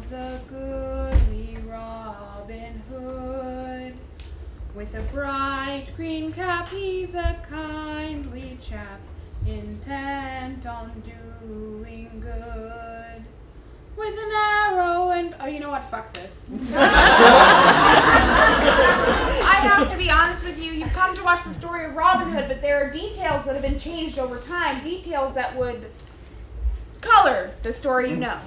of the goodly Robin Hood. With a bright green cap, he's a kindly chap, intent on doing good. With an arrow and, oh, you know what, fuck this. I have to be honest with you, you've come to watch the story of Robin Hood, but there are details that have been changed over time, details that would color the story you know.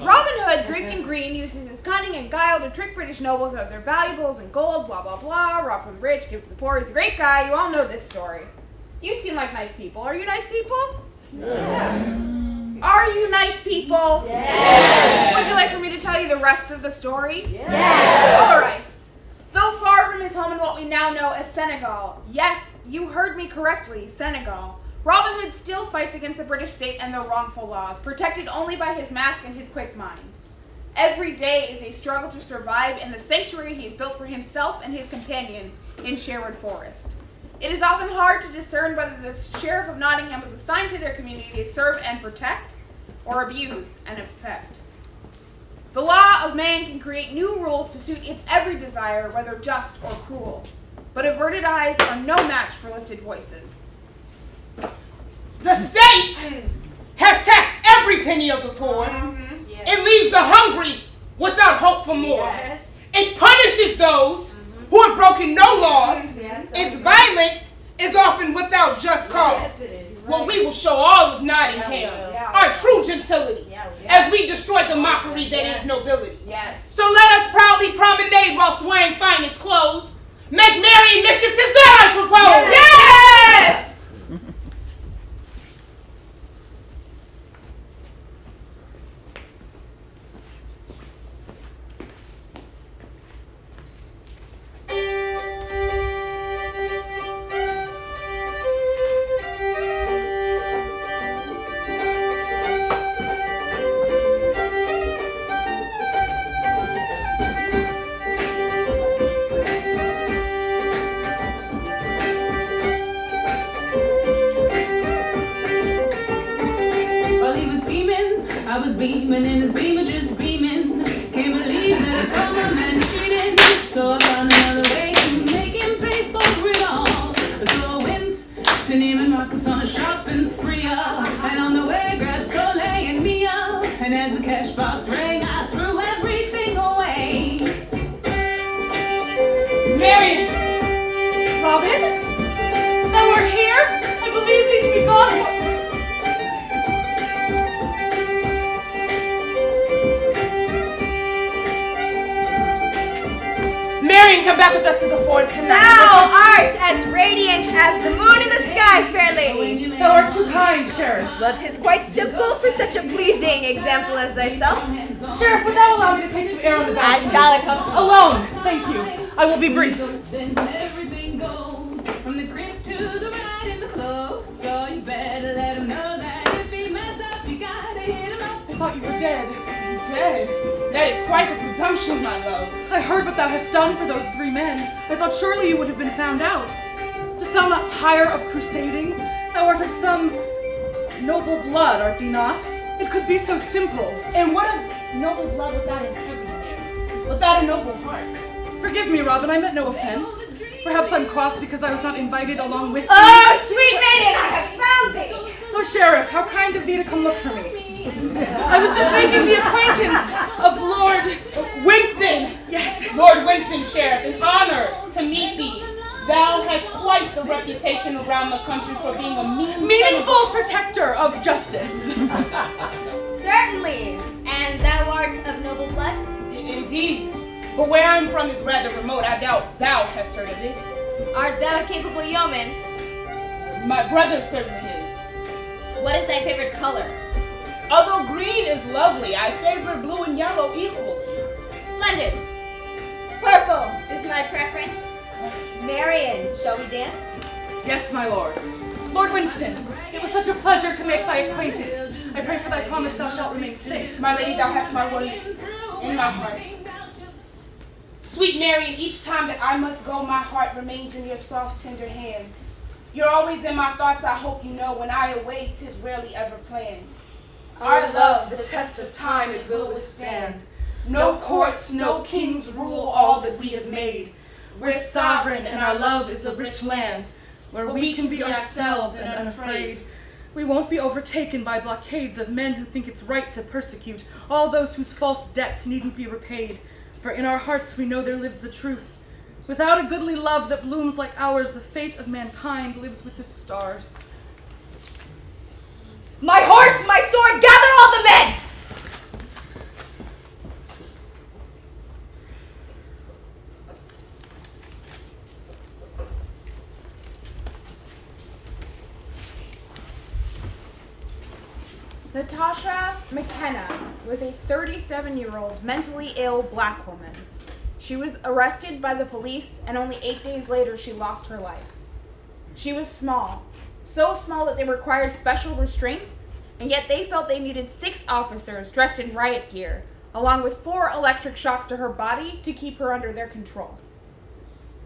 Robin Hood, draped in green, uses his cunning and guile to trick British nobles out of their valuables and gold, blah, blah, blah, rob from the rich, give to the poor. He's a great guy, you all know this story. You seem like nice people. Are you nice people? Yes. Are you nice people? Yes. Would you like for me to tell you the rest of the story? Yes. All right. Though far from his home in what we now know as Senegal, yes, you heard me correctly, Senegal, Robin Hood still fights against the British state and their wrongful laws, protected only by his mask and his quick mind. Every day is a struggle to survive in the sanctuary he has built for himself and his companions in Sherwood Forest. It is often hard to discern whether the Sheriff of Nottingham was assigned to their community to serve and protect, or abuse and affect. The law of man can create new rules to suit its every desire, whether just or cruel. But averted eyes are no match for lifted voices. The state has taxed every penny of the poor. Yes. It leaves the hungry without hope for more. Yes. It punishes those who have broken no laws. Its violence is often without just cause. Yes, it is. Well, we will show all of Nottingham our true gentility as we destroy the mockery that is nobility. Yes. So let us proudly promenade whilst wearing finest clothes. Make merry and mischief, 'tis that I propose. Yes! I was beaming in his beamer, just beaming. Can't believe that I caught my man cheating. So I found another way to make him pay for it all. So I went to Neiman Marcus on a shopping spree. And on the way, grabbed Soleil and Mia. And as the cash box rang, I threw everything away. Mary! Robin? Thou art here? I believe thee to be gone for... Marion, come back with us to the forest tonight. Thou art as radiant as the moon in the sky, fair lady. Thou art too kind, Sheriff. But 'tis quite simple for such a pleasing example as thyself. Sheriff, would thou allow me to take some air on the I balcony? shall accompany. Alone, thank you. I will be brief. Then everything goes from the crib to the ride in the clothes. So you better let him know that if he mess up, you gotta hit him up. I thought you were dead. Dead? That is quite a presumption, my love. I heard what thou hast done for those 3 men. I thought surely you would have been found out. Dost thou not tire of crusading? Thou art of some noble blood, art thee not? It could be so simple. And what of noble blood without integrity, Mary? Without a noble heart? Forgive me, Robin, I meant no offense. Perhaps I'm cross because I was not invited along with thee. Oh, sweet maiden, I have found thee! Oh, Sheriff, how kind of thee to come look for me. I was just making the acquaintance of Lord Winston! Yes. Lord Winston, Sheriff, an honor to meet thee. Thou hast quite the reputation around the country for being a meaningful protector of justice. Certainly. And thou art of noble blood? Indeed. But where I'm from is rather remote. I doubt thou hast heard of it. Art thou a capable yeoman? My brother certainly is. What is thy favorite color? Although green is lovely, I favor blue and yellow equally. Splendid. Purple is my preference. Marion, shall we dance? Yes, my lord. Lord Winston, it was such a pleasure to make thy acquaintance. I pray for thy promise thou shalt remain safe. My lady, thou hast my word in my heart. Sweet Marion, each time that I must go, my heart remains in your soft, tender hands. You're always in my thoughts, I hope you know. When I await, 'tis rarely ever planned. Our love, the test of time, it will withstand. No courts, no kings rule all that we have made. We're sovereign, and our love is a rich land, where we can be ourselves and unafraid. We won't be overtaken by blockades of men who think it's right to persecute all those whose false debts needn't be repaid. For in our hearts we know there lives the truth. Without a goodly love that blooms like ours, the fate of mankind lives with the stars. My horse, my sword, gather all the men! Natasha McKenna was a 37-year-old mentally ill black woman. She was arrested by the police, and only 8 days later she lost her life. She was small, so small that they required special restraints, and yet they felt they needed 6 officers dressed in riot gear, along with 4 electric shocks to her body to keep her under their control.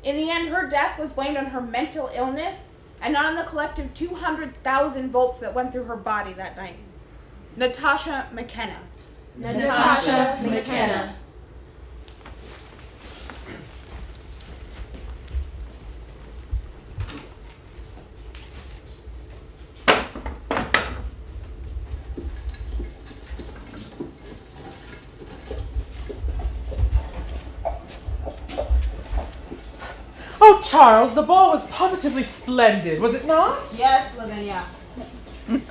In the end, her death was blamed on her mental illness and not on the collective 200,000 volts that went through her body that night. Natasha McKenna. Natasha McKenna. Oh, Charles, the ball was positively splendid, was it not? Yes, Lavinia. Did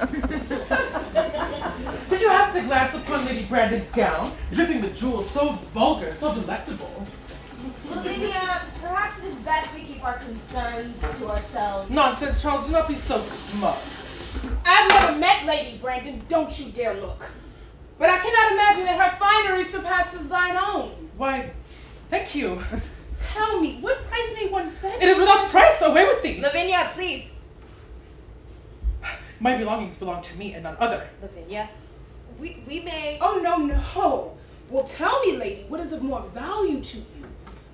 you happen to glance upon Lady Brandon's gown, dripping with jewels so vulgar, so delectable? Lavinia, perhaps it is best we keep our concerns to ourselves. Nonsense, Charles, do not be so smug. I've never met Lady Brandon, don't you dare look. But I cannot imagine that her finery surpasses thine own. Why, thank you. Tell me, what price may one fetch? It is without price, away with thee. Lavinia, please. My belongings belong to me and none other. Lavinia, we may... Oh, no. Well, tell me, lady, what is of more value to you?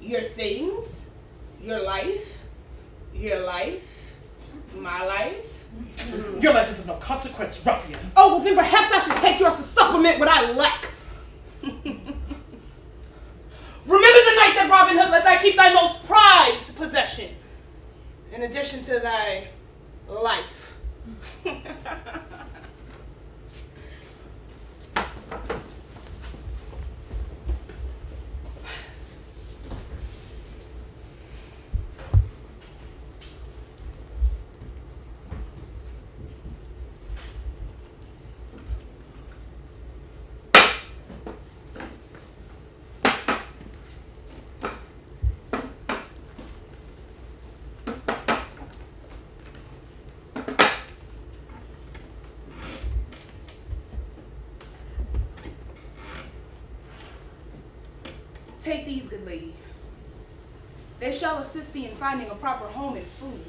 Your things? Your life? My life? Your life is of no consequence, ruffian. Oh, well, then perhaps I should take yours to supplement what I lack. Remember the night that Robin Hood let thy keep thy most prized possession, in addition to thy life. Take these, good lady. They shall assist thee in finding a proper home and food.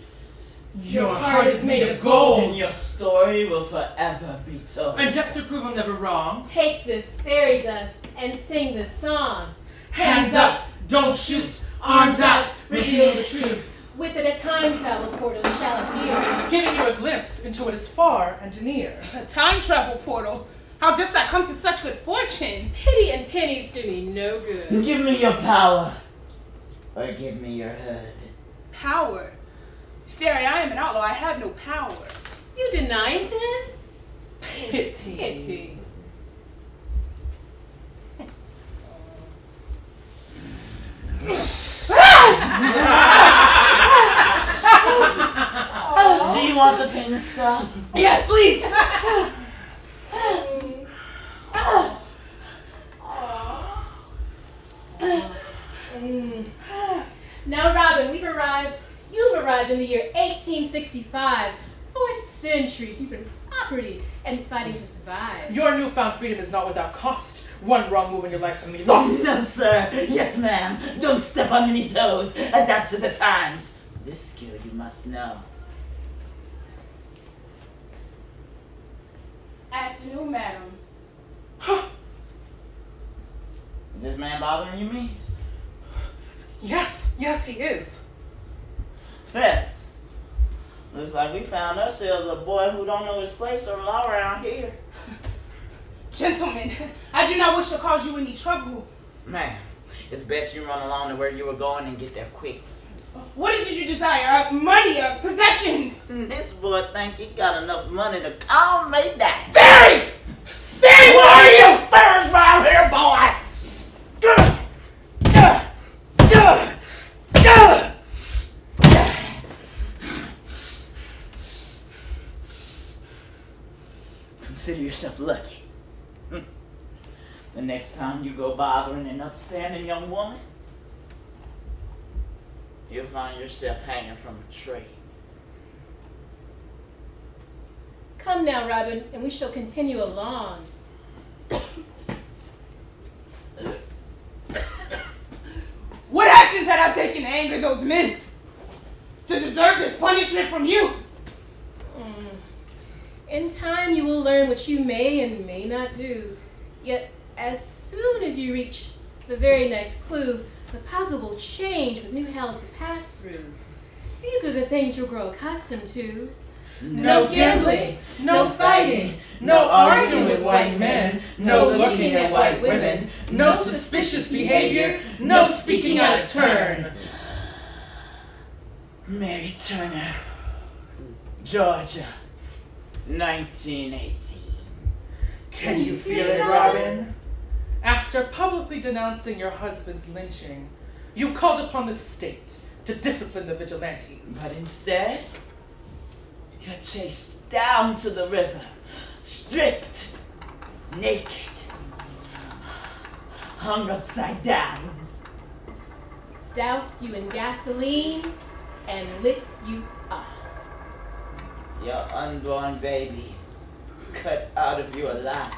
Your heart is made of gold. And your story will forever be told. And just to prove I'm never wrong, Take this fairy dust and sing this song. hands up, don't shoot, arms out, reveal the truth. With it a time travel portal shall appear. Giving you a glimpse into what is far and near. A time travel portal. How didst I come to such good fortune? Pity and pennies do me no good. Give me your power, or give me your hood. Power. Fairy, I am an outlaw. I have no power. You deny it then? Pity. Pity. Do you want the pain to stop? Yes, please. Now, Robyn, you've arrived in the year 1865. For centuries, you've been property and fighting to survive. Your newfound freedom is not without cost. One wrong move and your life's gonna be lost. No, sir. Yes, ma'am. Don't step on any toes. Adapt to the times. This skill you must know. Afternoon, madam. Is this man bothering you, me? Yes, he is. Fellas, looks like we found ourselves a boy who don't know his place or law around here. Gentlemen, I do not wish to cause you any trouble, Ma'am, it's best you run along to where you were going and get there quick. What is it you desire? Money, possessions? This boy think he got enough money to calm me down. Barry! Barry, what are you? First round here, boy! Consider yourself lucky. The next time you go bothering an upstanding young woman, you'll find yourself hanging from a tree. Come now, Robyn, and we shall continue along. What actions had I taken to anger those men? To deserve this punishment from you? In time, you will learn what you may and may not do. Yet, as soon as you reach the very next clue, the puzzle will change with new hells to pass through. These are the things you'll grow accustomed to. No gambling, no fighting, no arguing with white men, no looking at white women, no suspicious behavior, no speaking out of turn. Mary Turner, Georgia, 1918. Can you feel it, Robyn? After publicly denouncing your husband's lynching, you called upon the state to discipline the vigilantes. But instead, you're chased down to the river, stripped, naked, hung upside down. Doused you in gasoline and lit you up. Your unborn baby, cut out of you alive,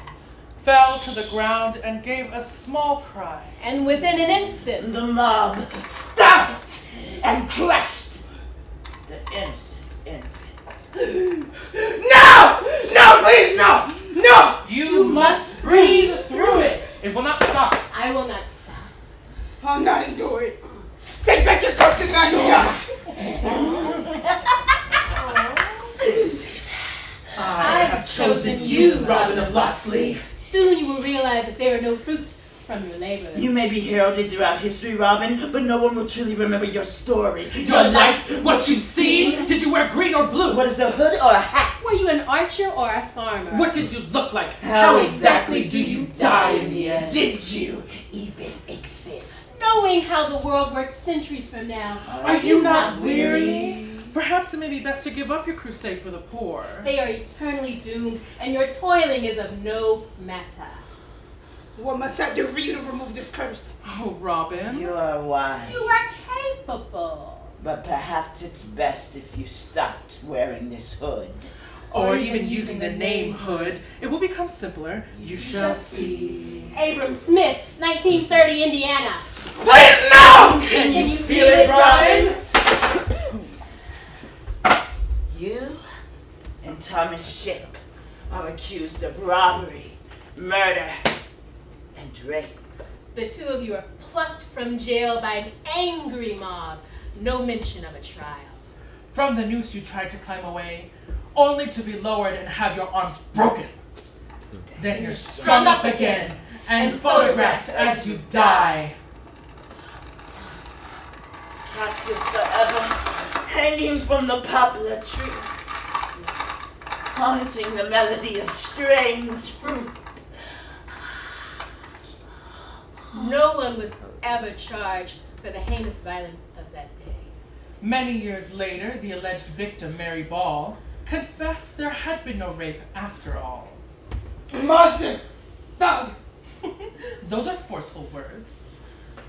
Fell to the ground and gave a small cry. And within an instant, the mob stopped and crushed the innocent infant. No! No, please, no! No! You must breathe through it. It will not stop. I will not stop. I'll not endure it. Take back your cursed gun, you guys! I have chosen you, Robyn of Locksley. Soon you will realize that there are no fruits from your labor. You may be heralded throughout history, Robyn, but no one will truly remember your story. Your life, what you've seen. Did you wear green or blue? What is a hood or a hat? Were you an archer or a farmer? What did you look like? How exactly do you die in the end? Did you even exist? Knowing how the world works centuries from now, Are you not weary? Perhaps it may be best to give up your crusade for the poor. they are eternally doomed, and your toiling is of no matter. What must I do for you to remove this curse? Oh, Robyn. You are wise, You are capable. but perhaps it's best if you stopped wearing this hood. Or even using the name Hood. It will become simpler. You shall see. Abram Smith, 1930, Indiana. Please, no! Can you feel it, Robyn? You and Thomas Ship are accused of robbery, murder, and rape. The two of you are plucked from jail by an angry mob. No mention of a trial. From the noose you tried to climb away, only to be lowered and have your arms broken. Then you're strung up again and photographed as you die. Captive forever, hanging from the poplar tree, haunting the melody of strange fruit. No one was ever charged for the heinous violence of that day. Many years later, the alleged victim, Mary Ball, confessed there had been no rape after all. Monster! Thug! Those are forceful words.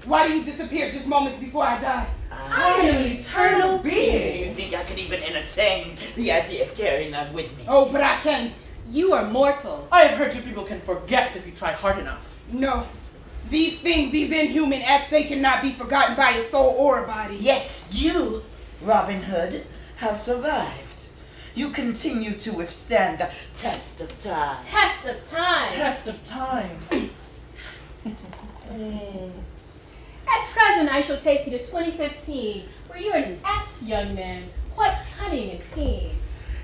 Why do you disappear just moments before I die? I am an eternal Do being. you think I could even entertain the idea of carrying that with me? Oh, but I can. You are mortal. I have heard you people can forget if you try hard enough. No. These things, these inhuman acts, they cannot be forgotten by a soul or a body. Yet you, Robin Hood, have survived. You continue to withstand the test of time. Test of time. Test of time. At present, I shall take you to 2015, where you're an apt young man, quite cunning and keen.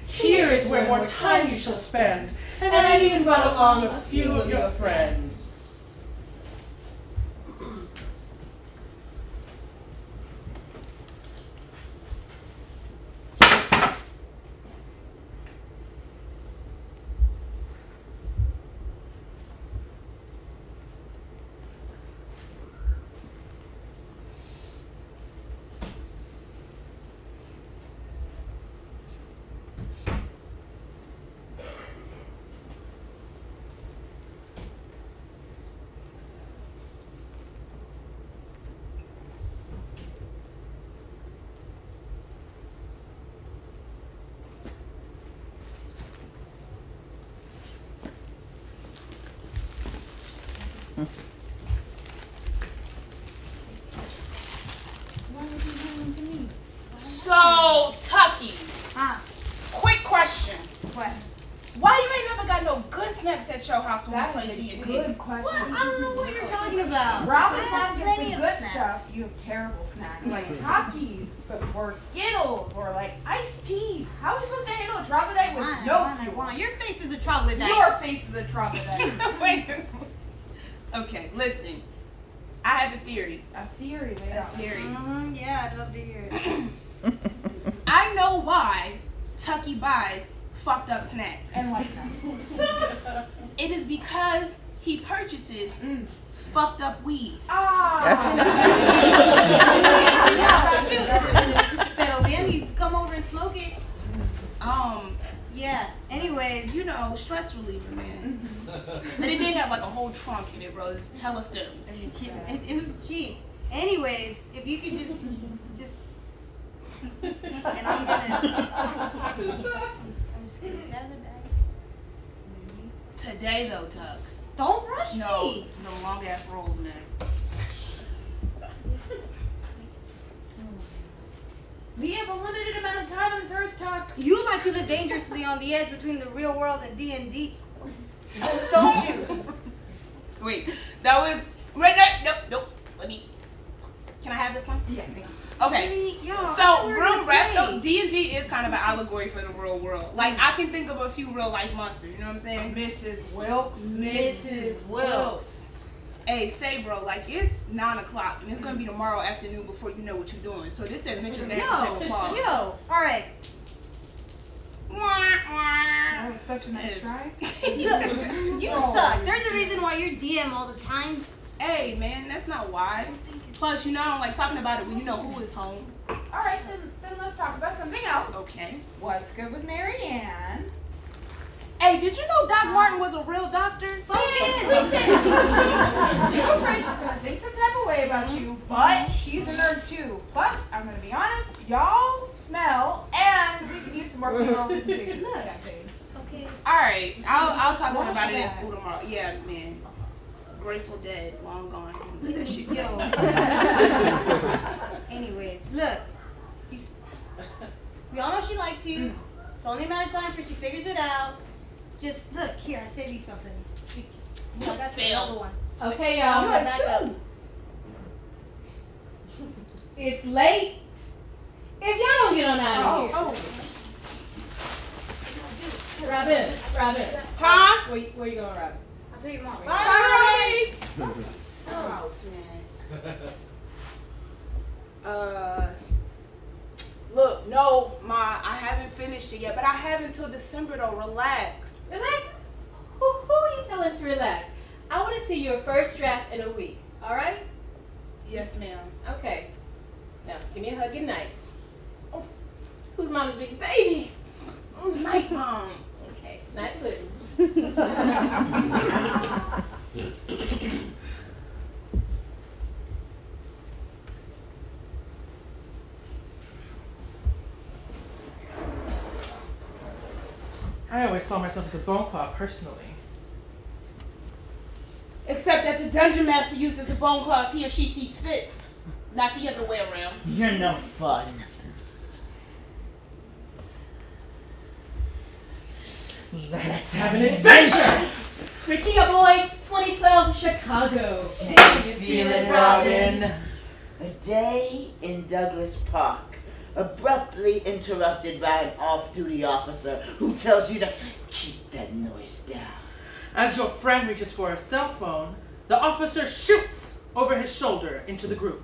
Here is where more time you shall spend, and I've even brought along a few of your friends. So, Tucky, Ah, quick question. what? Why you ain't never got no good snacks at your house when we play D&D? Good question. What? I don't know what you're talking about. Robyn I have gets plenty the of good snacks. stuff. You have terrible snacks like Takis, or Skittles, or like iced tea. How are we supposed to handle a troglodyte with no fuel? Your face is a troglodyte. Your face is a troglodyte. Wait. Okay, listen. I have a theory. A theory, they A are. theory. Yeah, I'd love to hear it. I know why Tucky buys fucked up snacks. And like It is because he purchases fucked up weed. Pero bien, you come over and smoke it. Yeah. Anyways, You know, stress reliever, man. And it did have like a whole trunk in it, bro. It's hella stones. it was cheap. Anyways, if you could just, and I'm gonna. I'm just gonna grab the bag. Today though, Tuck. Don't rush No, me. no long ass rolls, man. we have a limited amount of time on this earth, Tuck. You like to live dangerously on the edge between the real world and D&D. Don't you? Wait, that was. Wait, nope. Let me. Can I have this one? Yes. Okay. Really? Yo, So, I learned real to rap, play. no, D&D is kind of an allegory for the real world. Like, I can think of a few real life monsters, you know what I'm saying? Mrs. Wilkes. Mrs. Wilkes. Hey, say, bro, like, it's 9 o'clock, and it's going to be tomorrow afternoon before you know what you're doing. So, this says Mitchell's going to have to take a pause. Alright. That was such a nice try. You suck. There's a reason why you're DM all the time. Hey, man, that's not why. Plus, you know, I don't like talking about it when you know who is home. All right, then let's talk about something else. Okay. What's good with Marianne? Hey, did you know Doc Martin was a real doctor? I'm afraid she's gonna think some type of way about you, but she's a nerd too. Plus, I'm gonna be honest, y'all smell, and we could use some more female representation in this campaign. Okay. All right, I'll talk to him Watch about it that. at school tomorrow. Yeah, man. Grateful Dead, long gone. Let that shit Yo. go. Anyways, look. We all know she likes you. It's only a matter of time before she figures it out. Just look, here, I saved you something. I got you Fail. another one. Okay, I'll y'all. put it back up. It's late. If y'all don't get on out of here. Robyn. Huh? Where you going, Robyn? I'll tell you tomorrow. Bye, Robyn. Sellouts, man. Look, no, I haven't finished it yet, but I have until December though. Relax. Relax. Who are you telling to relax? I want to see your first draft in a week. All right? Yes, ma'am. Okay. Now, give me a hug. Good night. Oh, who's mama's big baby? Night, Mom. Okay. Night, Pudding. I always saw myself as a bone claw personally. Except that the dungeon master uses the bone claws he or she sees fit, not the other way around. You're no fun. Let's have an adventure! Freakia Boy, 2012, Chicago. Can you feel it, Robyn? A day in Douglas Park, abruptly interrupted by an off-duty officer who tells you to keep that noise down. As your friend reaches for a cell phone, the officer shoots over his shoulder into the group,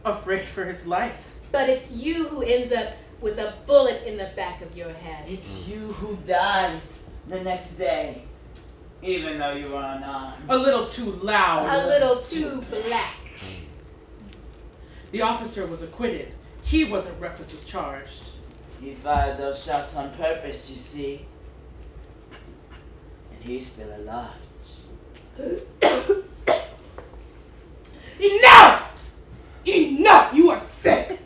afraid for his life. But it's you who ends up with a bullet in the back of your head. It's you who dies the next day, even though you were unarmed. A little too loud. A little too black. The officer was acquitted. He wasn't reckless as charged. He fired those shots on purpose, you see. And he's still alive. Enough! Enough! You are sick!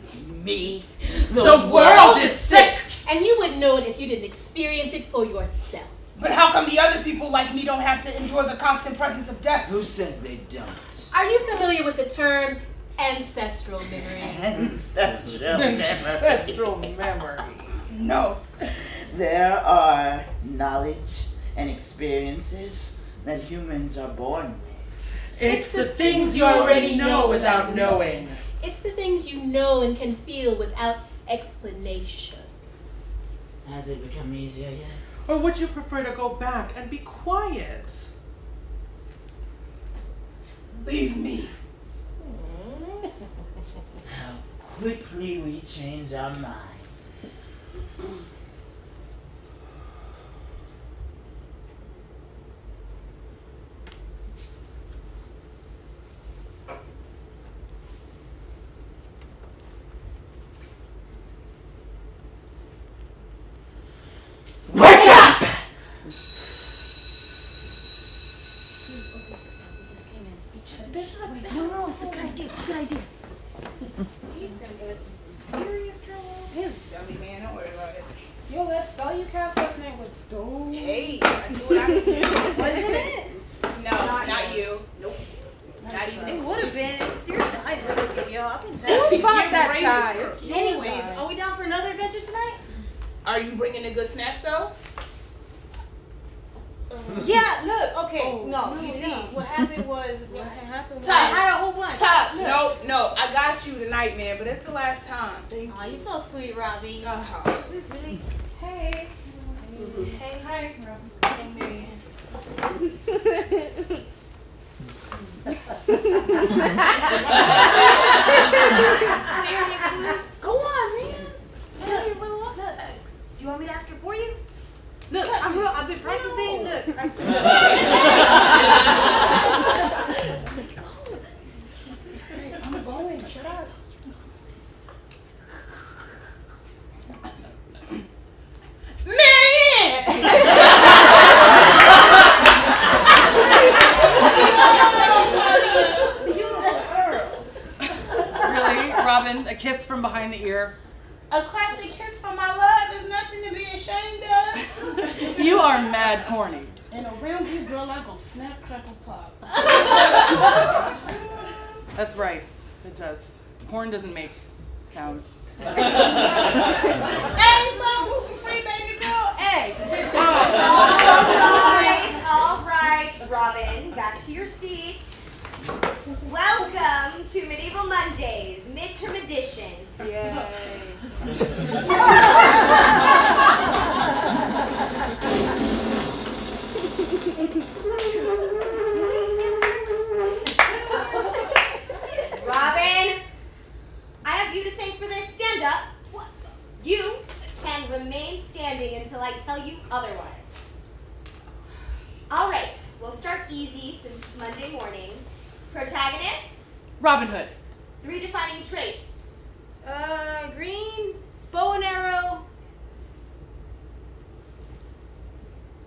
Me? The world is sick! And you wouldn't know it if you didn't experience it for yourself. But how come the other people like me don't have to endure the constant presence of death? Who says they don't? Are you familiar with the term ancestral memory? Ancestral memory. No. There are knowledge and experiences that humans are born with. It's the things you already know without knowing. It's the things you know and can feel without explanation. Has it become easier yet? Or would you prefer to go back and be quiet? Leave me. How quickly we change our mind. Wake up! No, it's a good idea. It's a good idea. He's gonna get us in some serious trouble. His dummy man, don't worry about it. Yo, that spell you cast last night was dope. Hey, I knew what I was doing. Wasn't it? No, not you. Nope. Not even. It would have been. It's your guys are looking, yo. I've been telling Who you. bought that die? It's you. Anyways, are we down for another adventure tonight? Are you bringing the good snacks though? Yeah, look, okay. Oh, no, you see, what happened was, I Tuck. had a whole bunch. Tuck. Look. No, I got you tonight, man, but it's the last time. Aw, you so sweet, Robbie. Really? Hey. Hey, hi. Hey, Marianne. Seriously? Go on, man. Look, you really want that? Do you want me to ask her for you? Look, I've been practicing. Look. I'm going. Shut up. Really, Robyn? A kiss from behind the ear. A classic kiss from my love is nothing to be ashamed of. You are mad corny. And around you, girl, I go snap, crackle, pop. That's rice. It does. Corn doesn't make sounds. Hey, so gluten-free, baby girl. Hey. All right, Robyn, back to your seat. Welcome to Medieval Mondays, midterm edition. Yay. Robyn, I have you to thank for this. Stand up. You can remain standing until I tell you otherwise. All right, we'll start easy since it's Monday morning. Protagonist, Robin Hood. 3 defining traits. Green, bow and arrow,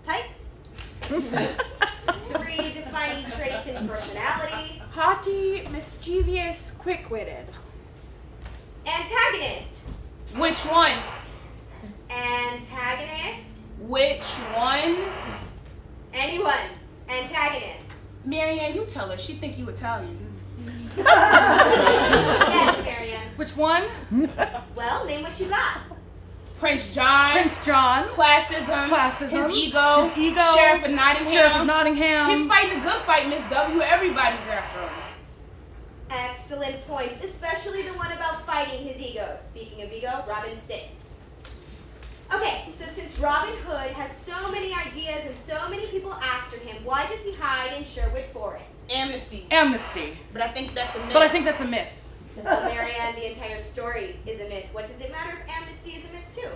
tights. 3 defining traits in personality. Haughty, mischievous, quick-witted. Antagonist. Which one? Antagonist. Which one? Anyone. Antagonist. Marianne, you tell her. She think you Italian. Yes, Marianne. Which one? Well, name what you got. Prince John. Prince John. Classism. Classism. His ego. His ego. Sheriff of Nottingham. Sheriff of Nottingham. He's fighting a good fight, Miss W. Everybody's after him. Excellent points, especially the one about fighting his ego. Speaking of ego, Robyn, sit. Okay, so since Robin Hood has so many ideas and so many people after him, why does he hide in Sherwood Forest? Amnesty. Amnesty. But I think that's a myth. But I think that's a myth. Well, Marianne, the entire story is a myth. What does it matter if amnesty is a myth too?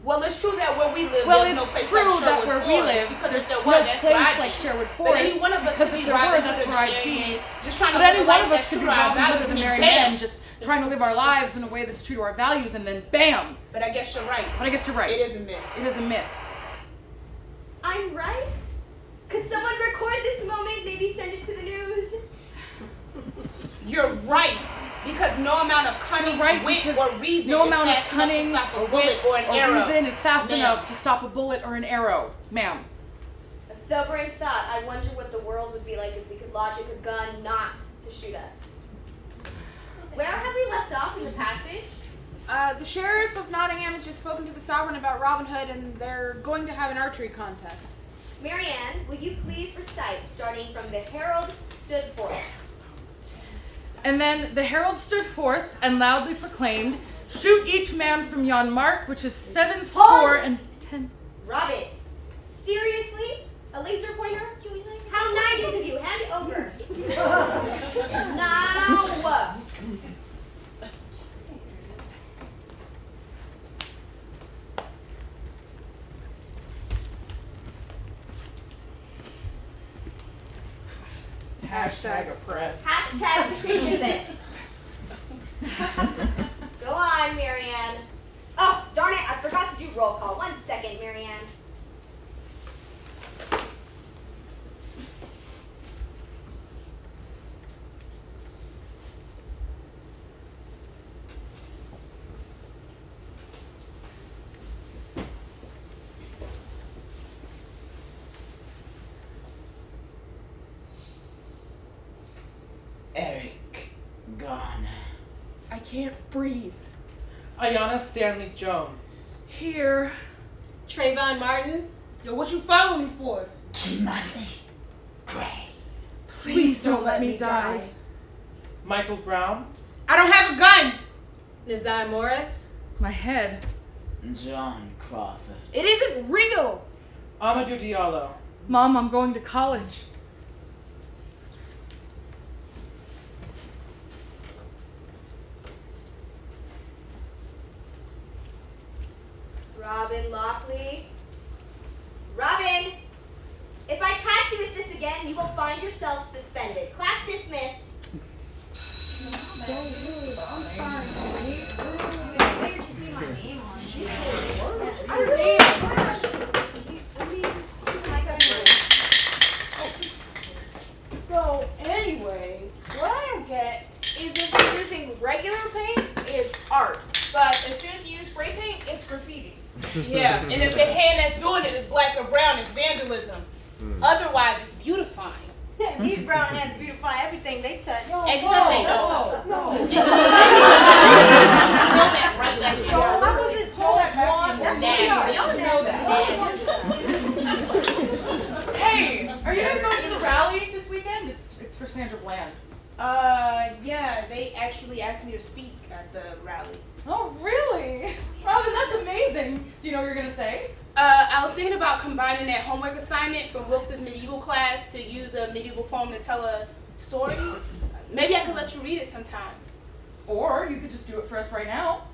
Well, it's true that where we live, Well, there's no it's place true like that Sherwood where we Forest, live, because there's if there no were, that's where place I'd like be. Sherwood But any Forest, one of us because could if be there were, Robin that's Hood where or I'd be. Marianne, just trying to But live any a one life of us that's could true be to our Robin Hood values, or and then Marianne, bam. just trying to live our lives in a way that's true to our values, and then bam! But I guess you're right. But I guess you're right. It is a myth. It is a myth. I'm right? Could someone record this moment, maybe send it to the news? You're right. Because no amount of cunning, Right, wit, because or reason no is amount of fast enough to cunning stop a or bullet wit or an or arrow. reason is fast Ma'am. enough to stop a bullet or an arrow, ma'am. A sobering thought. I wonder what the world would be like if we could logic a gun not to shoot us. Where have we left off in the passage? The sheriff of Nottingham has just spoken to the sovereign about Robin Hood, and they're going to have an archery contest. Marianne, will you please recite, starting from the herald stood forth? And then the herald stood forth and loudly proclaimed, "Shoot each man from yon mark, which is 70. Robyn, seriously? A laser pointer? How 90s of you? Hand it over. Now. Hashtag oppressed. Hashtag petition this. Go on, Marianne. Oh, darn it, I forgot to do roll call. 1 second, Marianne. Eric Garner. I can't breathe. Ayanna Stanley Jones. Here. Trayvon Martin. Yo, what you following me for? Kimberly Gray. Please don't let me die. Michael Brown. I don't have a gun. Nazai Morris. My head. John Crawford. It isn't real! Amadou Diallo. Mom, I'm going to college. Robyn Lockley. Robyn! If I catch you with this again, you will find yourself suspended. Class dismissed. So, anyways, what I don't get is if you're using regular paint, it's art. But as soon as you use spray paint, it's graffiti. Yeah, and if the hand that's doing it is black or brown, it's vandalism. Otherwise, it's beautifying. These brown hands beautify everything they touch. Except they don't. No. Throw that right back in. I wasn't Pull that back in. Nasty. Hey, are you guys going to the rally this weekend? It's for Sandra Bland. Yeah, they actually asked me to speak at the rally. Oh, really? Robyn, that's amazing. Do you know what you're going to say? I was thinking about combining that homework assignment from Wilkes' medieval class to use a medieval poem to tell a story. Maybe I could let you read it sometime. Or you could just do it for us right now.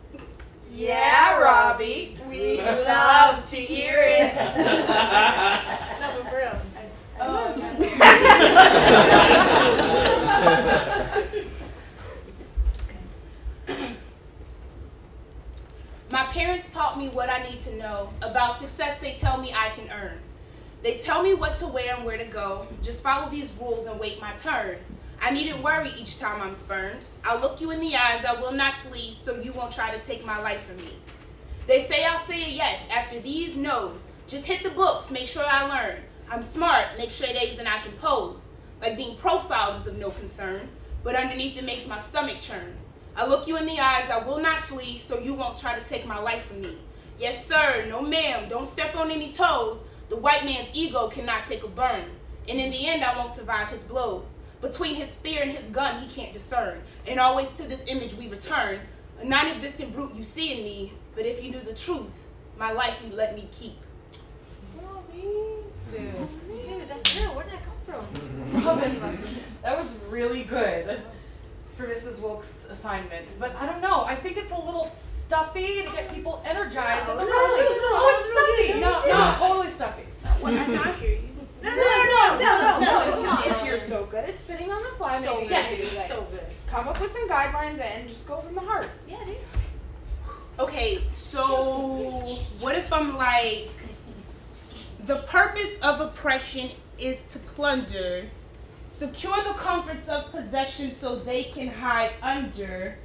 Yeah, Robbie. We love to hear it. No, but for real. My parents taught me what I need to know. About success, they tell me I can earn. They tell me what to wear and where to go. Just follow these rules and wait my turn. I needn't worry each time I'm spurned. I'll look you in the eyes, I will not flee, so you won't try to take my life from me. They say I'll say a yes after these no's. Just hit the books, make sure I learn. I'm smart, make straight A's and I can pose. Like being profiled is of no concern, but underneath it makes my stomach churn. I look you in the eyes, I will not flee, so you won't try to take my life from me. Yes, sir, no ma'am, don't step on any toes. The white man's ego cannot take a burn. And in the end, I won't survive his blows. Between his fear and his gun, he can't discern. And always to this image we return. A non-existent brute you see in me, but if you knew the truth, my life you let me keep. Dude, that's real. Where'd that come from? Robyn, that was really good for Mrs. Wilkes' assignment. But I don't know, I think it's a little stuffy to get people energized at the rally. it's Stuffy. really good. No, it's totally stuffy. Well, I not hear you. No, tell him. If you're so good at spitting on the fly, So maybe good. you could, like, So good. come up with some guidelines and just go from the heart. Yeah, dude. Okay, so what if I'm like, the purpose of oppression is to plunder, secure the comforts of possession so they can hide under,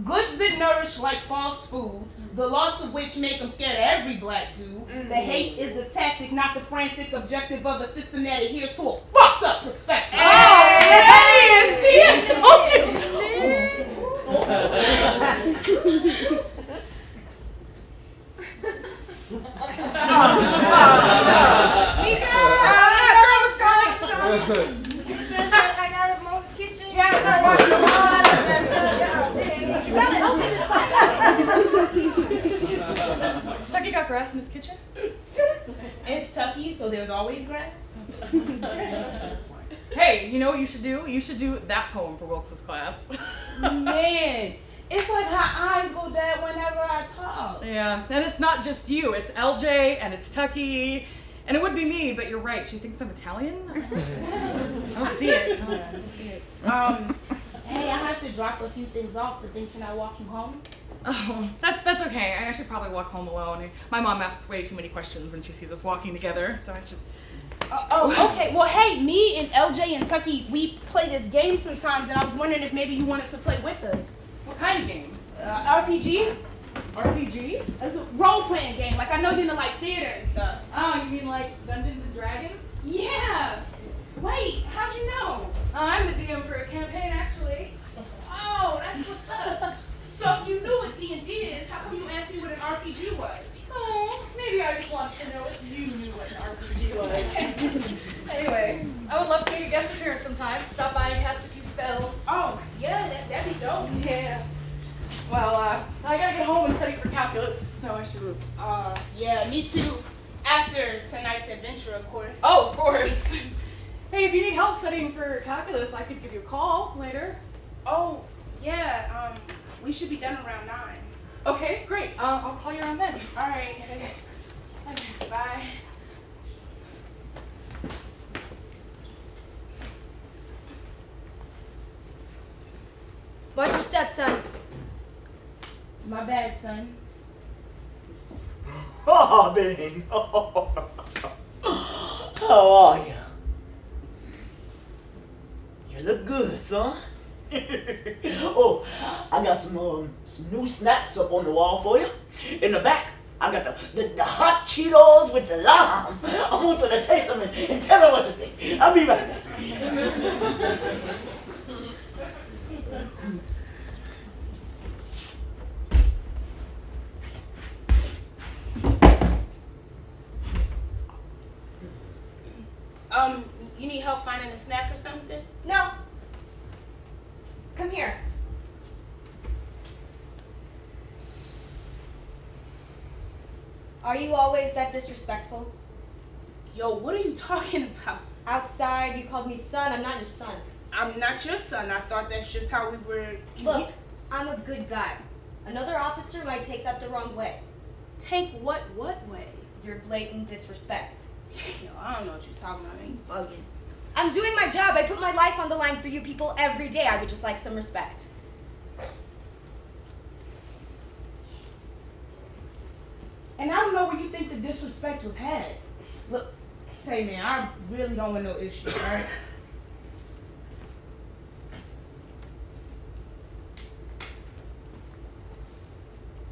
Goods that nourish like false foods, the loss of which make them scared of every black dude. The hate is the tactic, not the frantic objective of a system that adheres to a fucked up perspective. Pennie, see, I told you. I got a mold kitchen. Yeah, Tucky got grass in his kitchen? It's Tucky, so there's always grass. Hey, you know what you should do? You should do that poem for Wilkes' class. Man, it's like her eyes go dead whenever I talk. Yeah, and it's not just you. It's LJ and it's Tucky. And it would be me, but you're right. She thinks I'm Italian? I don't see it. Hey, I have to drop a few things off, but then can I walk you home? Oh, that's okay. I should probably walk home alone. My mom asks way too many questions when she sees us walking together, so I should... Okay. Well, hey, me and LJ and Tucky, we play this game sometimes, and I was wondering if maybe you wanted to play with us. What kind of game? RPG? RPG? It's a role-playing game. Like, I know you're into, like, theater and stuff. Oh, you mean like Dungeons and Dragons? Yeah. Wait, how'd you know? I'm the DM for a campaign, actually. Oh, that's what's up. So if you knew what D&D is, how come you asked me what an RPG was? Oh, maybe I just wanted to know if you knew what an RPG was. Anyway, I would love to make a guest appearance sometime. Stop by and cast a few spells. Oh, yeah, that'd be dope. Yeah. Well, I gotta get home and study for calculus, so I should... Yeah, me too. After tonight's adventure, of course. Oh, of course. Hey, if you need help studying for calculus, I could give you a call later. Oh, yeah, we should be done around 9. Okay, great. I'll call you around then. All right. Bye. Watch your step, son. My bad, son. Robyn! How are you? You look good, son. Oh, I got some new snacks up on the wall for you. In the back, I got the hot Cheetos with the lime. I want you to taste them and tell me what you think. I'll be right back. You need help finding a snack or something? No. Come here. Are you always that disrespectful? Yo, what are you talking about? Outside, you called me son. I'm not your son. I'm not your son. I thought that's just how we were... Look, I'm a good guy. Another officer might take that the wrong way. Take what way? Your blatant disrespect. Yo, I don't know what you're talking about. You bugging. I'm doing my job. I put my life on the line for you people every day. I would just like some respect. And I don't know where you think the disrespect was had. Look, say man, I really don't want no issue, alright?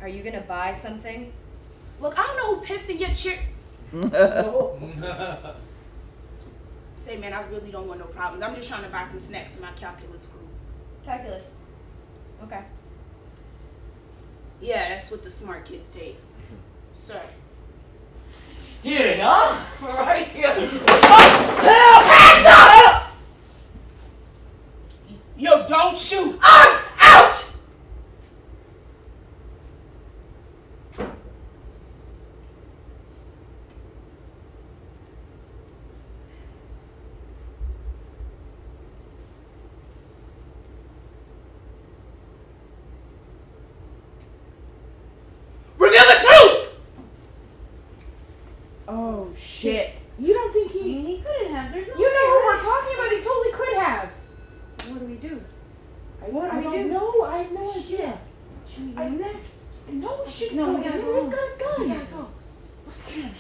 Are you gonna buy something? Look, I don't know who pissed in your chair. Say man, I really don't want no problems. I'm just trying to buy some snacks for my calculus group. Calculus. Okay. Yeah, that's what the smart kids take. Sir. Here they are. Right here. Yo, don't shoot. Arms out! Reveal the truth! Oh, shit. You don't think He couldn't have. There's no You know who we're talking about? He totally could have. What do we do? I don't know. I have no idea. Should we go in there? No, we shouldn't No, go. we gotta go. Who's got a gun? We gotta go. What's that?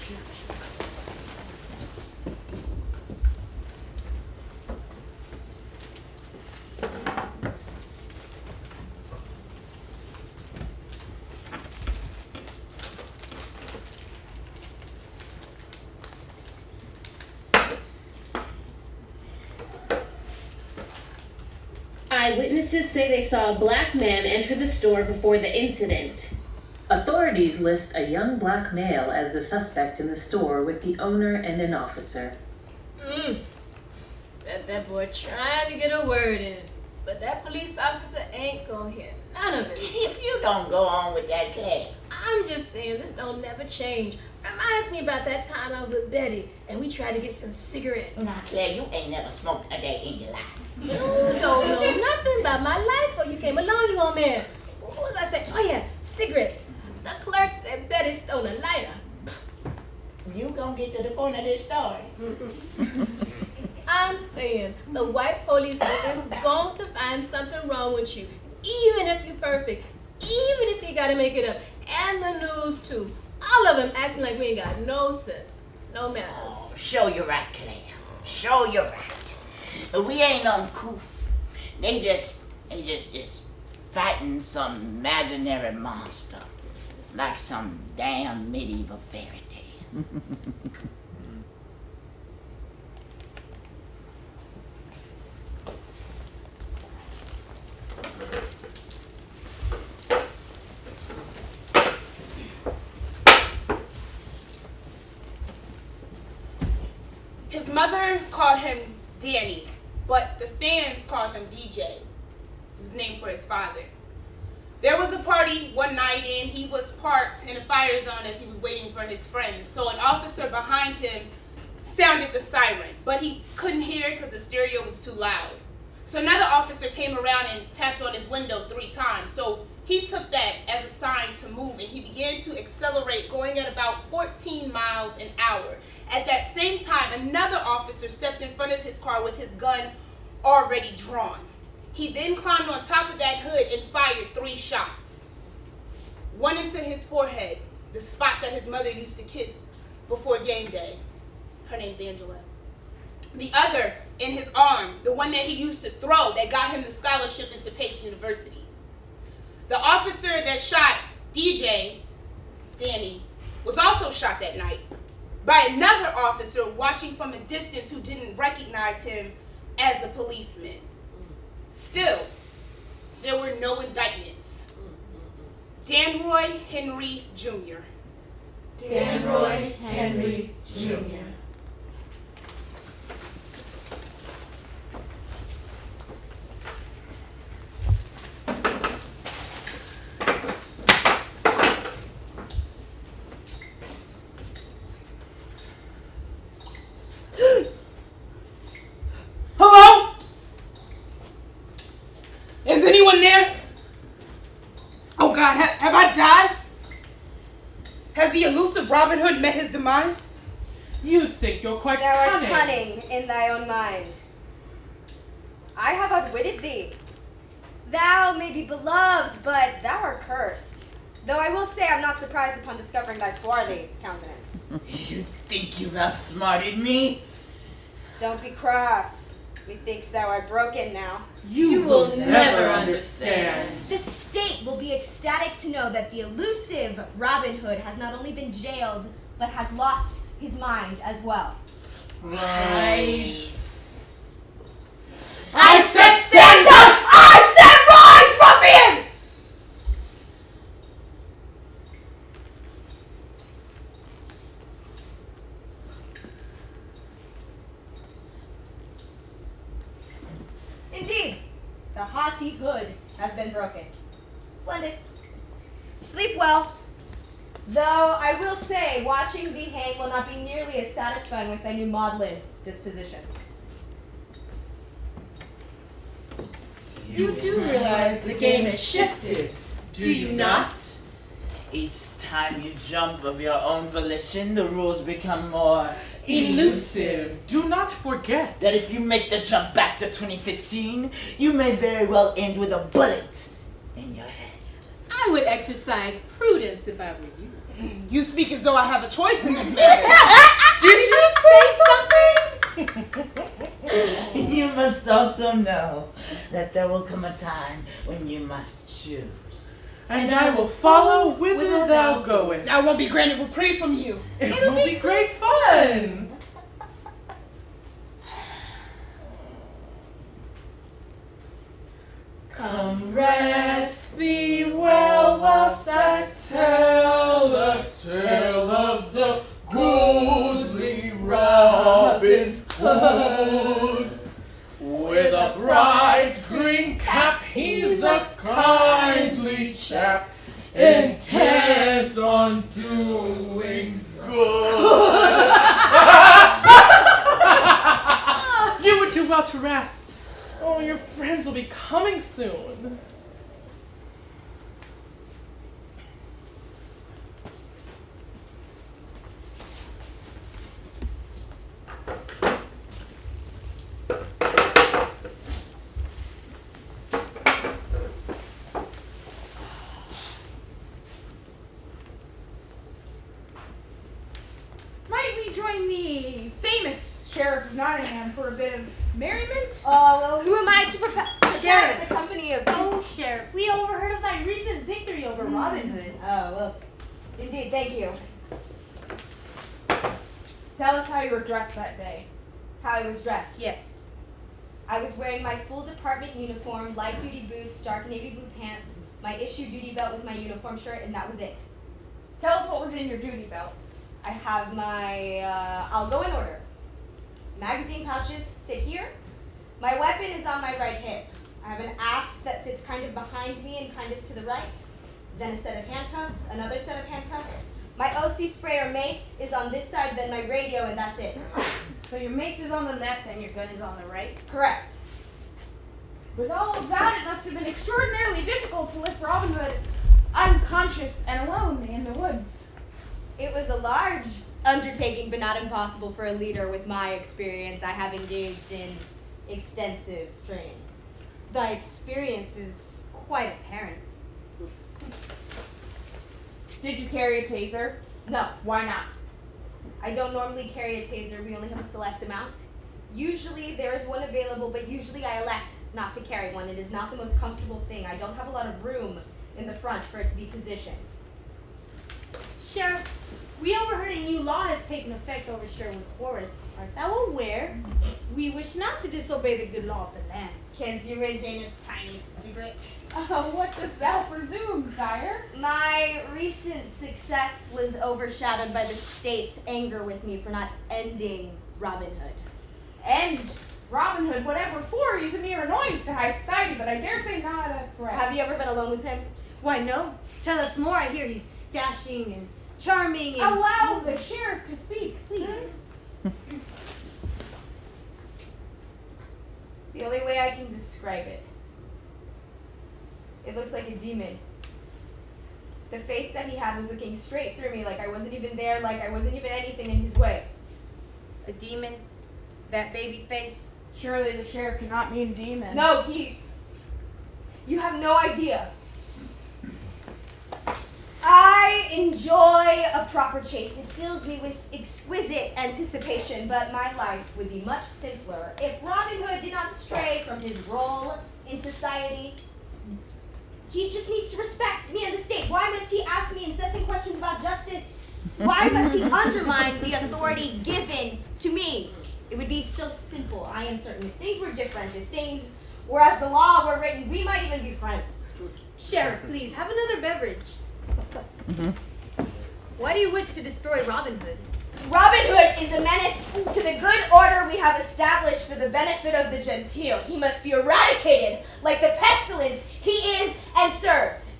eyewitnesses say they saw a black man enter the store before the incident. Authorities list a young black male as the suspect in the store with the owner and an officer. Bet that boy trying to get a word in. But that police officer ain't gonna hear none of it. If you don't go on with that class. I'm just saying, this don't never change. Reminds me about that time I was with Betty and we tried to get some cigarettes. Now, Claire, you ain't never smoked a day in your life. You don't know nothing about my life before you came along, you old man. What was I saying? Oh yeah, cigarettes. The clerk said Betty stole a lighter. You gonna get to the point of this story. I'm saying the white police is going to find something wrong with you, even if you're perfect, even if you gotta make it up, and the news too. All of them acting like we ain't got no sense, no manners. Oh, show you right, Claire. Show you right. But we ain't uncouth. They just fighting some imaginary monster, like some damn medieval fairy tale. His mother called him Danny, but the fans called him DJ. It was named for his father. There was a party one night and he was parked in a fire zone as he was waiting for his friends. So an officer behind him sounded the siren, but he couldn't hear it because the stereo was too loud. So another officer came around and tapped on his window 3 times. So he took that as a sign to move and he began to accelerate, going at about 14 miles an hour. At that same time, another officer stepped in front of his car with his gun already drawn. He then climbed on top of that hood and fired 3 shots. One into his forehead, the spot that his mother used to kiss before game day. Her name's Angela. The other in his arm, the one that he used to throw that got him the scholarship into Pace University. The officer that shot DJ, Danny, was also shot that night by another officer watching from a distance who didn't recognize him as a policeman. Still, there were no indictments. Danroy Henry Jr. Danroy Henry Jr. Hello? Is anyone there? Oh God, have I died? Has the elusive Robin Hood met his demise? You think you're quite Thou art cunning. cunning in thy own mind. I have outwitted thee. Thou may be beloved, but thou art cursed. Though I will say I'm not surprised upon discovering thy swarthy countenance. You think you've outsmarted me? Don't be cross. Methinks thou art broken now. You will never understand. The state will be ecstatic to know that the elusive Robin Hood has not only been jailed, but has lost his mind as well. Right. I said stand up! I said rise, ruffian! Indeed, the haughty hood has been broken. Splendid. Sleep well. Though I will say, watching thee hang will not be nearly as satisfying with thy new maudlin disposition. You do realize the game has shifted, do you not? Each time you jump of your own volition, the rules become more Elusive. Do not forget that if you make the jump back to 2015, you may very well end with a bullet in your head. I would exercise prudence if I were you. You speak as though I have a choice in this matter. Did you say something? You must also know that there will come a time when you must choose. and I will follow whither thou goest. I won't be granted reprieve from you. It will be great fun. Robin Hood. With a bright green cap, he's a kindly chap, intent on doing good. You would do well to rest. Oh, your friends will be coming soon. Might we join the famous Sheriff of Nottingham for a bit of merriment? Oh, well, who am I to protest Sheriff. the company of... Oh, Sheriff, we overheard of thy recent victory over Robin Hood. Oh, well, indeed, thank you. Tell us how you were dressed that day. How I was dressed. Yes. I was wearing my full department uniform, light duty boots, dark navy blue pants, my issue duty belt with my uniform shirt, and that was it. Tell us what was in your duty belt. I have my, I'll go in order. Magazine pouches sit here. My weapon is on my right hip. I have an asp that sits kind of behind me and kind of to the right. Then a set of handcuffs, another set of handcuffs. My OC spray or mace is on this side, then my radio, and that's it. So your mace is on the left and your gun is on the right? Correct. With all of that, it must have been extraordinarily difficult to lift Robin Hood unconscious and alone in the woods. It was a large undertaking, but not impossible for a leader with my experience. I have engaged in extensive training. Thy experience is quite apparent. Did you carry a taser? No, Why not? I don't normally carry a taser. We only have a select amount. Usually there is one available, but usually I elect not to carry one. It is not the most comfortable thing. I don't have a lot of room in the front for it to be positioned. Sheriff, we overheard a new law has taken effect over Sherwood Forest. Art thou aware? We wish not to disobey the good law of the land. Can't you maintain a tiny secret? What dost thou presume, sire? My recent success was overshadowed by the state's anger with me for not ending Robin Hood. And Robin Hood, whatever for, he's a mere annoyance to high society, but I dare say not a threat. Have you ever been alone with him? Why, no. Tell us more. I hear he's dashing and charming and... Allow the sheriff to speak, please. The only way I can describe it. It looks like a demon. The face that he had was looking straight through me like I wasn't even there, like I wasn't even anything in his way. A demon? That baby face? Surely the sheriff cannot mean demon. No, you have no idea. I enjoy a proper chase. It fills me with exquisite anticipation, but my life would be much simpler if Robin Hood did not stray from his role in society. He just needs to respect me and the state. Why must he ask me incessant questions about justice? Why must he undermine the authority given to me? It would be so simple. I am certain if things were different, if things were as the law were written, we might even be friends. Sheriff, please, have another beverage. Why do you wish to destroy Robin Hood? Robin Hood is a menace to the good order we have established for the benefit of the genteel. He must be eradicated like the pestilence he is and serves.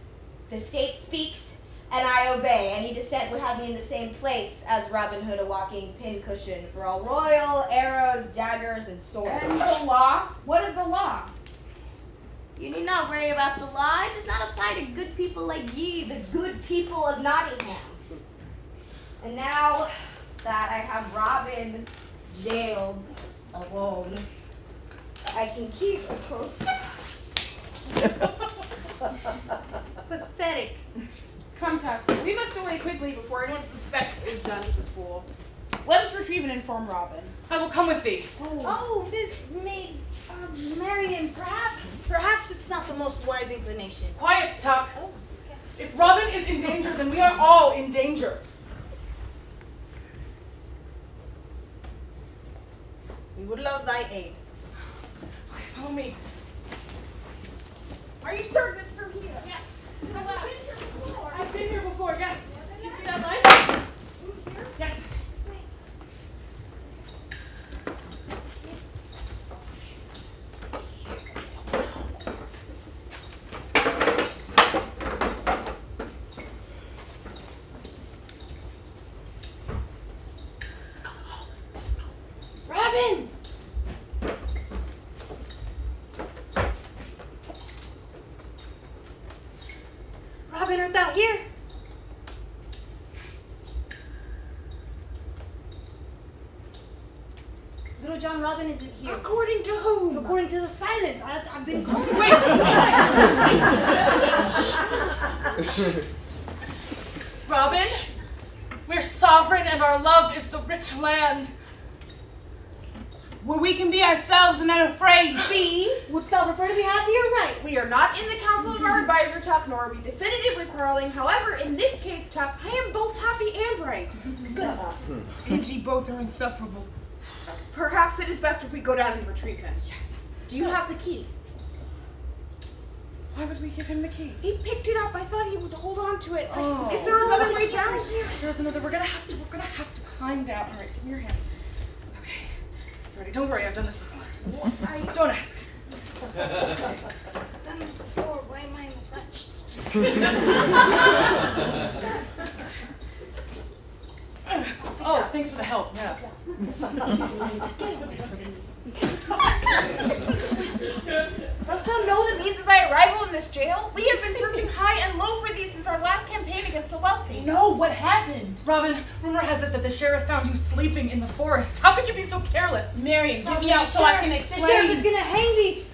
The state speaks and I obey. Any dissent would have me in the same place as Robin Hood, a walking pincushion for all royal arrows, daggers, and swords. And the law? What of the law? You need not worry about the law. It does not apply to good people like ye, the good people of Nottingham. And now that I have Robin jailed alone, I can keep a close Pathetic. Come, Tuck. We must away quickly before anyone suspects what we've done with this fool. Let us retrieve and inform Robin. I will come with thee. Oh, this maid, Marion, perhaps it's not the most wise inclination. Quiet, Tuck. Oh, If Robin is in danger, then we are all in danger. we would love thy aid. Okay, follow me. Are you certain it's from here? Yes. I've been here before, yes. Do you see that light? Yes. in! Robyn, art thou here? Little John Robyn isn't here. According to whom? According to the silence. I've been calling. Wait! Robyn, we're sovereign and our love is the rich land. Where we can be ourselves and not afraid. See? Wouldst thou prefer to be happy or right? We are not in the council of our advisor, Tuck, nor are we definitively quarreling. However, in this case, Tuck, I am both happy and right. And ye both are insufferable. Perhaps it is best if we go down and retreat then. Yes. Do you have the key? Why would we give him the key? He picked it up. I thought he would hold on to it. Oh. Is there another way down here? There's another. We're gonna have to climb down. All right, give me your hand. Okay. You ready? Don't worry, I've done this before. Don't ask. I've done this before. Why am I in the front? Oh, thanks for the help. Yeah. Dost thou know the means of thy arrival in this jail? We have been searching high and low for thee since our last campaign against the wealthy. No, what happened? Robyn, rumor has it that the sheriff found you sleeping in the forest. How could you be so careless? Marion, get me out so I can The sheriff is explain. gonna hang thee.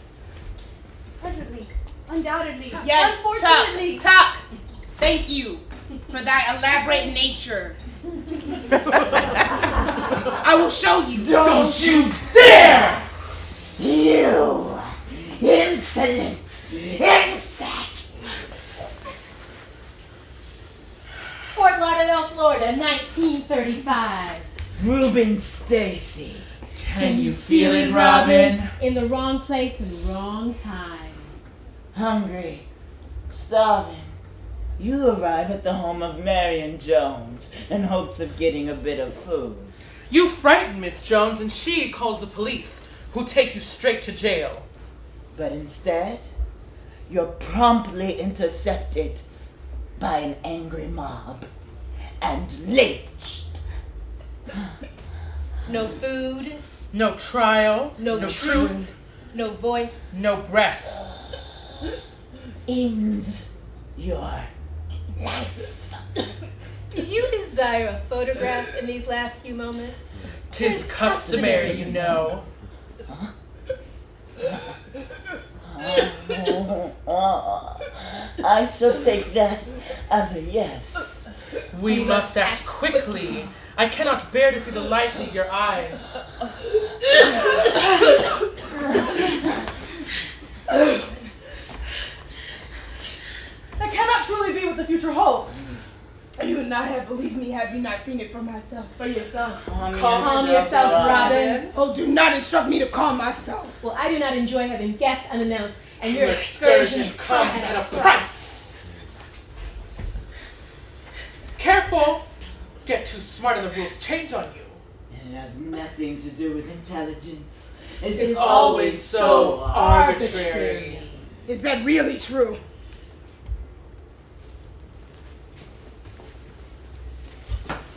Presently. Undoubtedly. Yes, Unfortunately. Tuck. Thank you for thy elaborate nature. I will show you. Don't you dare! You insolent insect! Fort Lauderdale, Florida, 1935. Reuben Stacy. Can you feel it, Robyn? In the wrong place and wrong time. Hungry, starving. You arrive at the home of Marion Jones in hopes of getting a bit of food. You frighten Miss Jones and she calls the police, who take you straight to jail. But instead, you're promptly intercepted by an angry mob and lynched. No food, No trial, no truth, no voice. no breath. Ends your life. Do you desire a photograph in these last few moments? 'Tis customary, you know. I shall take that as a yes. We must act quickly. I cannot bear to see the light leave your eyes. That cannot truly be what the future holds. You would not have believed me had you not seen it for myself. For yourself. Calm yourself, Robyn. Oh, do not instruct me to calm myself. Well, I do not enjoy having guests unannounced, and your Your excursion excursion comes at a price. Careful! Get too smart and the rules change on you. It has nothing to do with intelligence. It's always so arbitrary. Is that really true?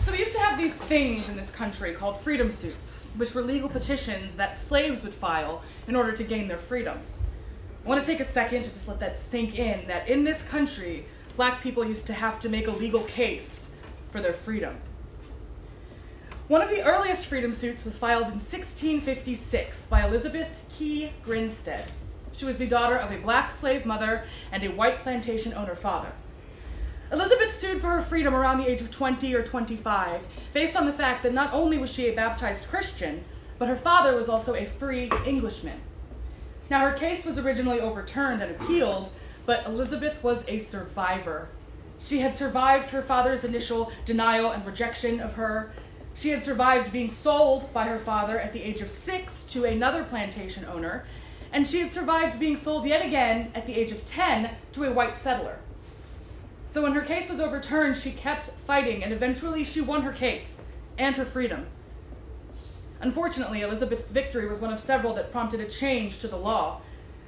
So we used to have these things in this country called freedom suits, which were legal petitions that slaves would file in order to gain their freedom. I want to take a second to just let that sink in, that in this country, black people used to have to make a legal case for their freedom. One of the earliest freedom suits was filed in 1656 by Elizabeth Key Grinstead. She was the daughter of a black slave mother and a white plantation owner father. Elizabeth sued for her freedom around the age of 20 or 25, based on the fact that not only was she a baptized Christian, but her father was also a free Englishman. Now, her case was originally overturned and appealed, but Elizabeth was a survivor. She had survived her father's initial denial and rejection of her. She had survived being sold by her father at the age of 6 to another plantation owner, and she had survived being sold yet again at the age of 10 to a white settler. So when her case was overturned, she kept fighting, and eventually she won her case and her freedom. Unfortunately, Elizabeth's victory was one of several that prompted a change to the law,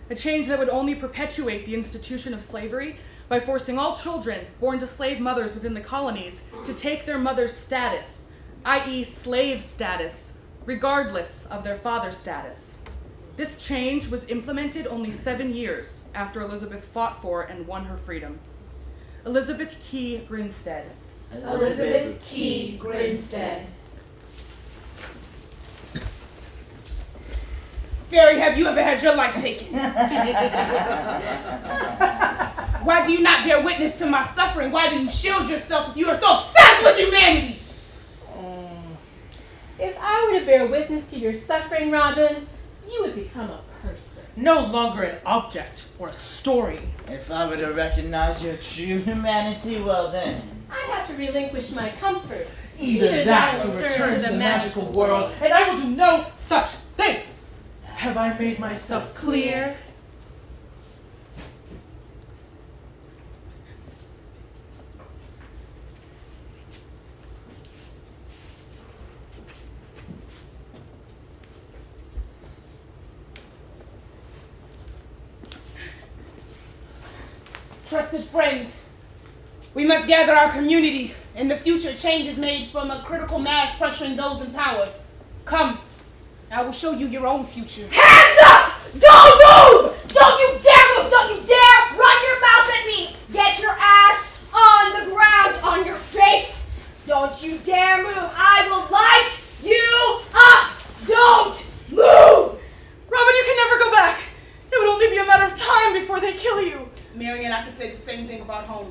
a change that would only perpetuate the institution of slavery by forcing all children born to slave mothers within the colonies to take their mother's status, i.e. slave status, regardless of their father status. This change was implemented only 7 years after Elizabeth fought for and won her freedom. Elizabeth Key Grinstead. Elizabeth Key Grinstead. Fairy, have you ever had your life taken? Why do you not bear witness to my suffering? Why do you shield yourself if you are so obsessed with humanity? If I were to bear witness to your suffering, Robyn, you would become a person. No longer an object or a story. If I were to recognize your true humanity, well then. I'd have to relinquish my comfort. Either that or return to the magical world, and I will do no such thing. Have I made myself clear? Trusted friends, we must gather our community. In the future, change is made from a critical mass pressuring those in power. Come, I will show you your own future. Hands up! Don't move! Don't you dare move! Don't you dare run your mouth at me! Get your ass on the ground, on your face! Don't you dare move! I will light you up! Don't move! Robyn, you can never go back. It would only be a matter of time before they kill you. Marion, I could say the same thing about home.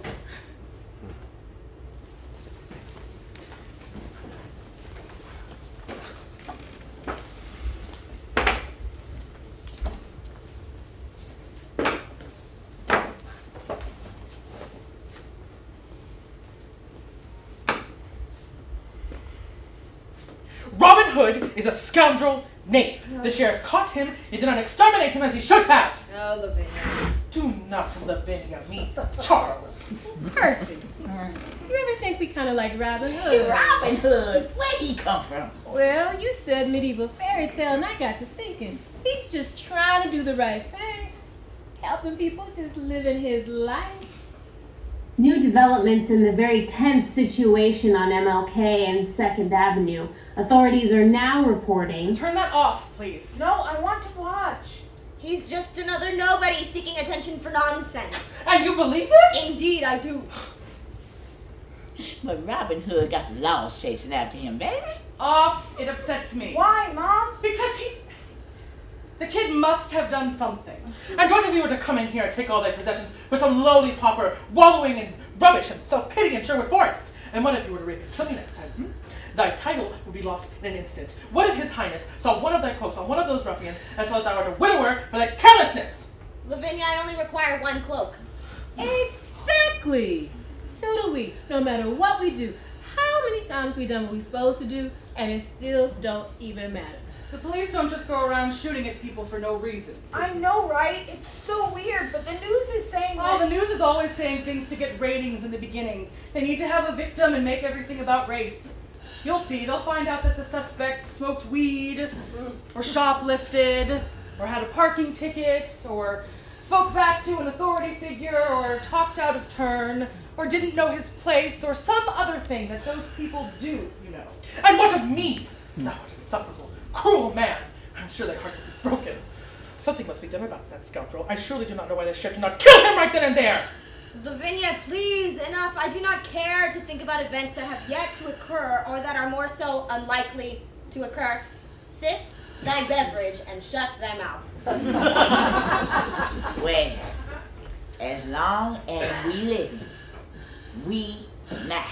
Robin Hood is a scoundrel knave. The sheriff caught him and did not exterminate him as he should have. Oh, Lavinia. Do not Lavinia me, Charles. Percy, you ever think we kind of like Robin Hood? Robin Hood, where'd he come from? Well, you said medieval fairy tale, and I got to thinking. He's just trying to do the right thing. Helping people just living his life. New developments in the very tense situation on MLK and 2nd Avenue. Authorities are now reporting. Turn that off, please. No, I want to watch. He's just another nobody seeking attention for nonsense. And you believe this? Indeed, I do. But Robin Hood got the laws chasing after him, baby. Off. It upsets me. Why, Mom? Because the kid must have done something. And what if you were to come in here and take all thy possessions for some lowly pauper wallowing in rubbish and self-pity in Sherwood Forest? And what if you were to rape and kill me next time? Thy title would be lost in an instant. What if His Highness saw one of thy cloaks on one of those ruffians and saw that thou art a widower for thy carelessness? Lavinia, I only require one cloak. Exactly. So do we. No matter what we do. How many times we done what we supposed to do, and it still don't even matter. The police don't just go around shooting at people for no reason. I know, right? It's so weird, but the news is saying Oh, that... the news is always saying things to get ratings in the beginning. They need to have a victim and make everything about race. You'll see, they'll find out that the suspect smoked weed, or shoplifted, or had a parking ticket, or spoke back to an authority figure, or talked out of turn, or didn't know his place, or some other thing that those people do, you know. And what of me? Thou art insufferable, cruel man. I'm sure thy heart will be broken. Something must be done about that scoundrel. I surely do not know why the sheriff did not kill him right then and there. Lavinia, please, enough. I do not care to think about events that have yet to occur or that are more so unlikely to occur. Sip thy beverage and shut thy mouth. Well, as long as we live, we matter.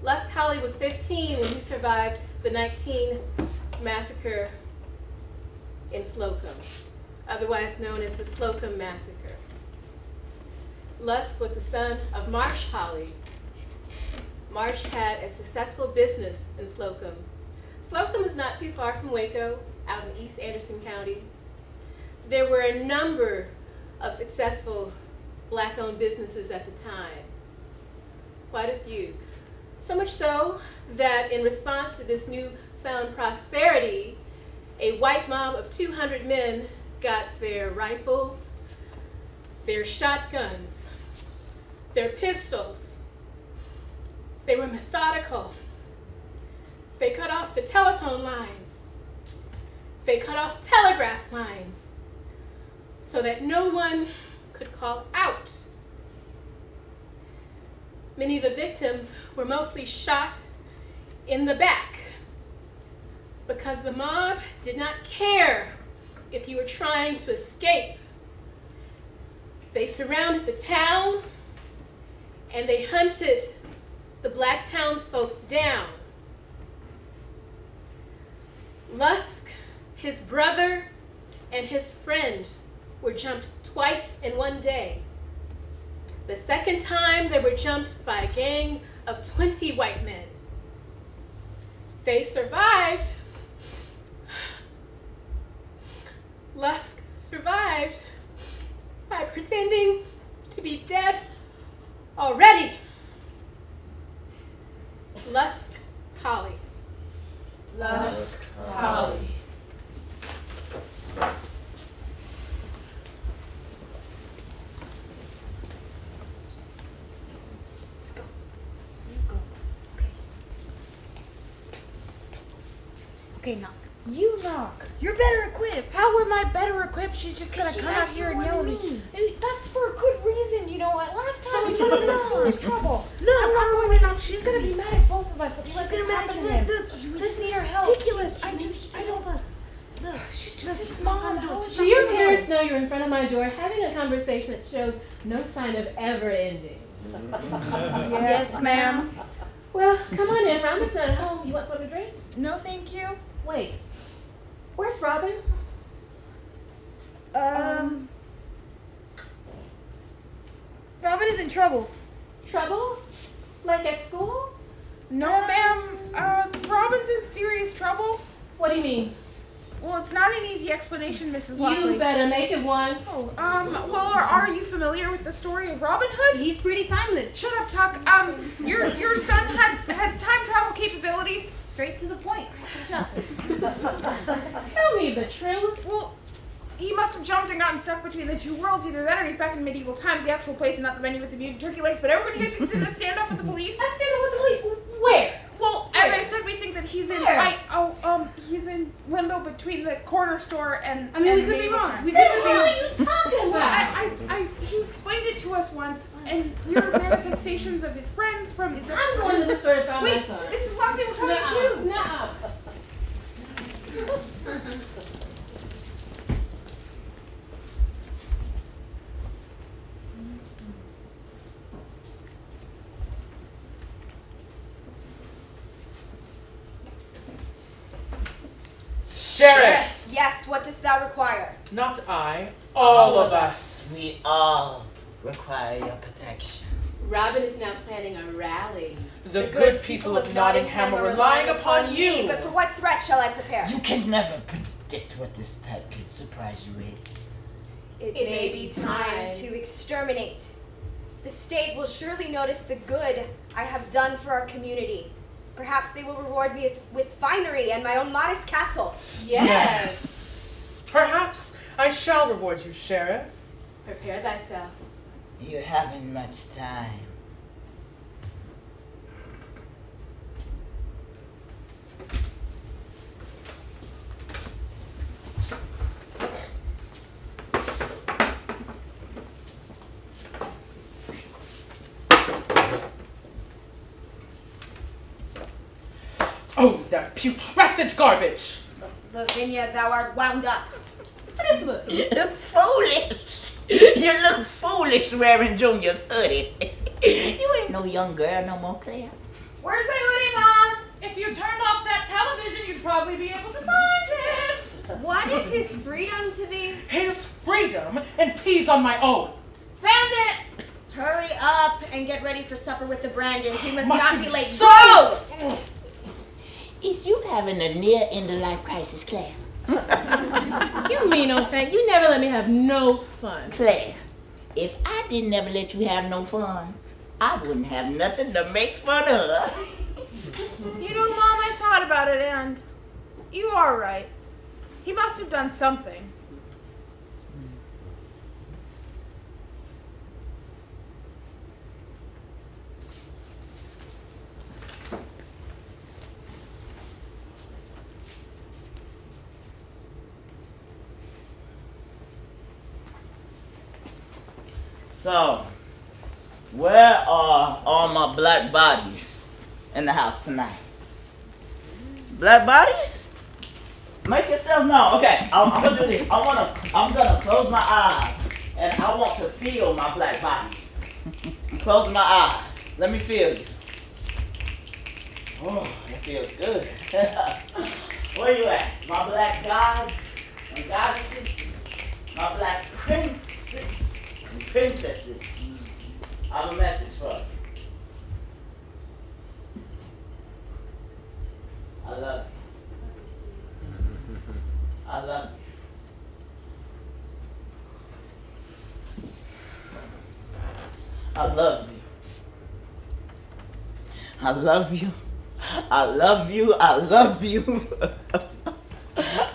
Lusk Hawley was 15 when he survived the 19 massacre in Slocum, otherwise known as the Slocum Massacre. Lusk was the son of Marsh Hawley, March had a successful business in Slocum. Slocum is not too far from Waco, out in East Anderson County. There were a number of successful Black-owned businesses at the time, quite a few. So much so that in response to this newfound prosperity, a white mob of 200 men got their rifles, their shotguns, their pistols. They were methodical. They cut off the telephone lines. They cut off telegraph lines so that no one could call out. Many of the victims were mostly shot in the back because the mob did not care if you were trying to escape. They surrounded the town and they hunted the Black townsfolk down. Lusk, his brother, and his friend were jumped twice in one day. The second time, they were jumped by a gang of 20 white men. They survived. Lusk survived by pretending to be dead already. Lusk Holly. Lusk Holly. Okay, knock. You knock. You're better equipped. How am I better equipped? She's just gonna come out here and yell at me. That's for a good reason, you know what? Last time we got him in serious trouble. No, I'm not going to knock. She's gonna be mad at both of us. That we let this happen to him. This This is help. ridiculous. I don't. Look, She's just a mom. Do your parents know you're in front of my door having a conversation that shows no sign of ever ending? Yes, ma'am. Well, come on in. Robyn's not at home. You want something to drink? No, thank you. Wait. Where's Robyn? Robyn is in trouble. Trouble? Like at school? No, ma'am. Robyn's in serious trouble. What do you mean? Well, it's not an easy explanation, Mrs. Lockley. You better make it one. Oh, well, are you familiar with the story of Robin Hood? He's pretty timeless. Shut up, Tuck. Your son has time travel capabilities. Straight to the point. Tell me the truth. Well, he must have jumped and gotten stuck between the two worlds. Either that or he's back in medieval times, the actual place and not the venue with the muted turkey legs. But everyone here thinks he's in a standoff with the police. A standoff with the police? Where? Well, as I said, we think that he's in he's in limbo between the corner store and. I mean, we could be medieval wrong. times. We What could the be hell wrong. are you talking about? He explained it to us once, and your manifestations of his friends from. I'm going to the store to find Wait, my son. Mrs. Lockley, we're talking to you. No. Sheriff! Yes, what dost thou require? Not I, all of us. We all require your protection. Robyn is now planning a rally. The good people of Nottingham are relying upon you. But for what threat shall I prepare? You can never predict what this type could surprise you with. It may be time to exterminate. The state will surely notice the good I have done for our community. Perhaps they will reward me with finery and my own modest castle. Yes. Perhaps I shall reward you, Sheriff. Prepare thyself. You haven't much time. Oh, that putrescent garbage! Lavinia, thou art wound up. What is look? You're foolish. You look foolish wearing Junior's hoodie. You ain't no young girl no more, Claire. Where's my hoodie, Mom? If you turned off that television, you'd probably be able to find it. What is his freedom to thee? His freedom and peas on my own. Found it. Hurry up and get ready for supper with the Brandons. We must Must not you be late. so- Go! Is you having a near end-of-life crisis, Claire? You mean no fact. You never let me have no fun. Claire, if I didn't ever let you have no fun, I wouldn't have nothing to make fun of. You know, Mom, I thought about it, and you are right. He must have done something. So, where are all my black bodies in the house tonight? Black bodies? Make yourselves known. Okay, I'm gonna do this. I'm gonna close my eyes, and I want to feel my black bodies. I'm closing my eyes. Let me feel you. Oh, it feels good. Where you at? My black gods and goddesses, my black princes and princesses. I have a message for you. I love you. I love you. I love you. I love you. I love you. I love you.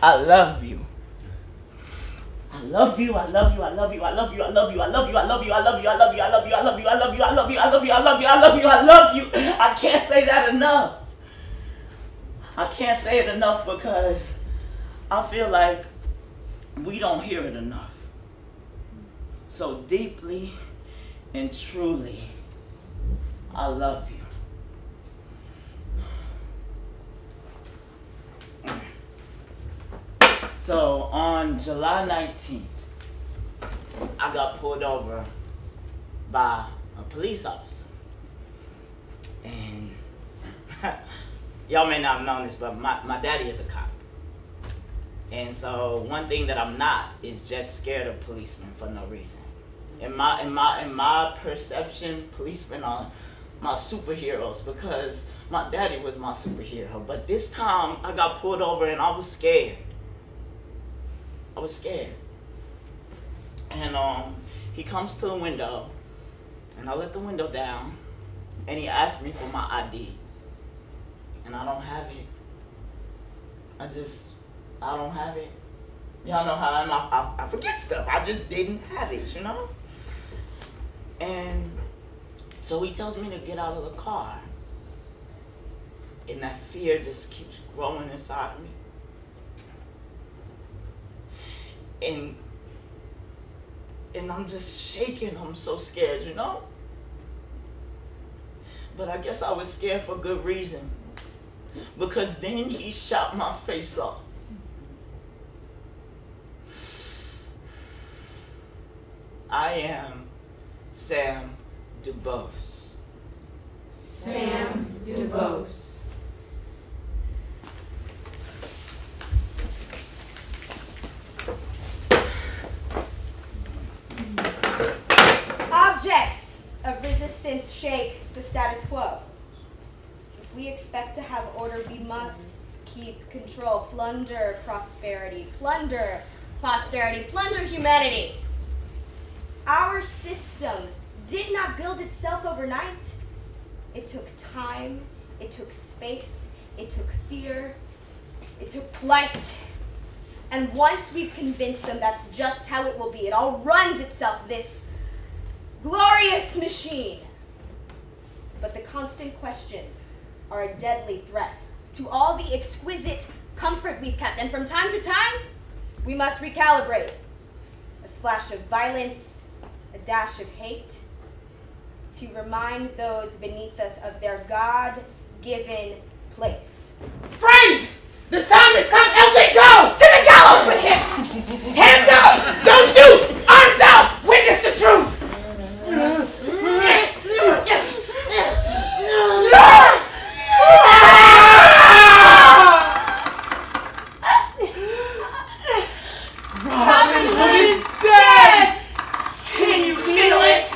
I love you. I love you, I love you, I love you, I love you, I love you, I love you, I love you, I love you, I love you, I love you, I love you, I love you, I love you, I love you, I love you, I love you, I love you. I can't say that enough. I can't say it enough because I feel like we don't hear it enough. So deeply and truly, I love you. So on July 19th, I got pulled over by a police officer. And y'all may not have known this, but my daddy is a cop. And so one thing that I'm not is just scared of policemen for no reason. In my perception, policemen are my superheroes because my daddy was my superhero. But this time I got pulled over and I was scared. I was scared. And he comes to the window, and I let the window down, and he asked me for my ID. And I don't have it. I don't have it. Y'all know how I forget stuff. I just didn't have it, you know? And so he tells me to get out of the car. And that fear just keeps growing inside me. And I'm just shaking. I'm so scared, you know? But I guess I was scared for good reason. Because then he shot my face off. I am Sam DuBose. Sam DuBose. Objects of resistance shake the status quo. If we expect to have order, we must keep control. Plunder prosperity. Plunder posterity. Plunder humanity. Our system did not build itself overnight. It took time. It took space. It took fear. It took plight. And once we've convinced them that's just how it will be, it all runs itself, this glorious machine. But the constant questions are a deadly threat to all the exquisite comfort we've kept. And from time to time, we must recalibrate. A splash of violence, a dash of hate, to remind those beneath us of their God-given place. Friends! The time has come, LJ, go! To the gallows with him! Hands up! Don't shoot! Arms out! Witness the truth! Robyn Hood is dead! Can you feel it?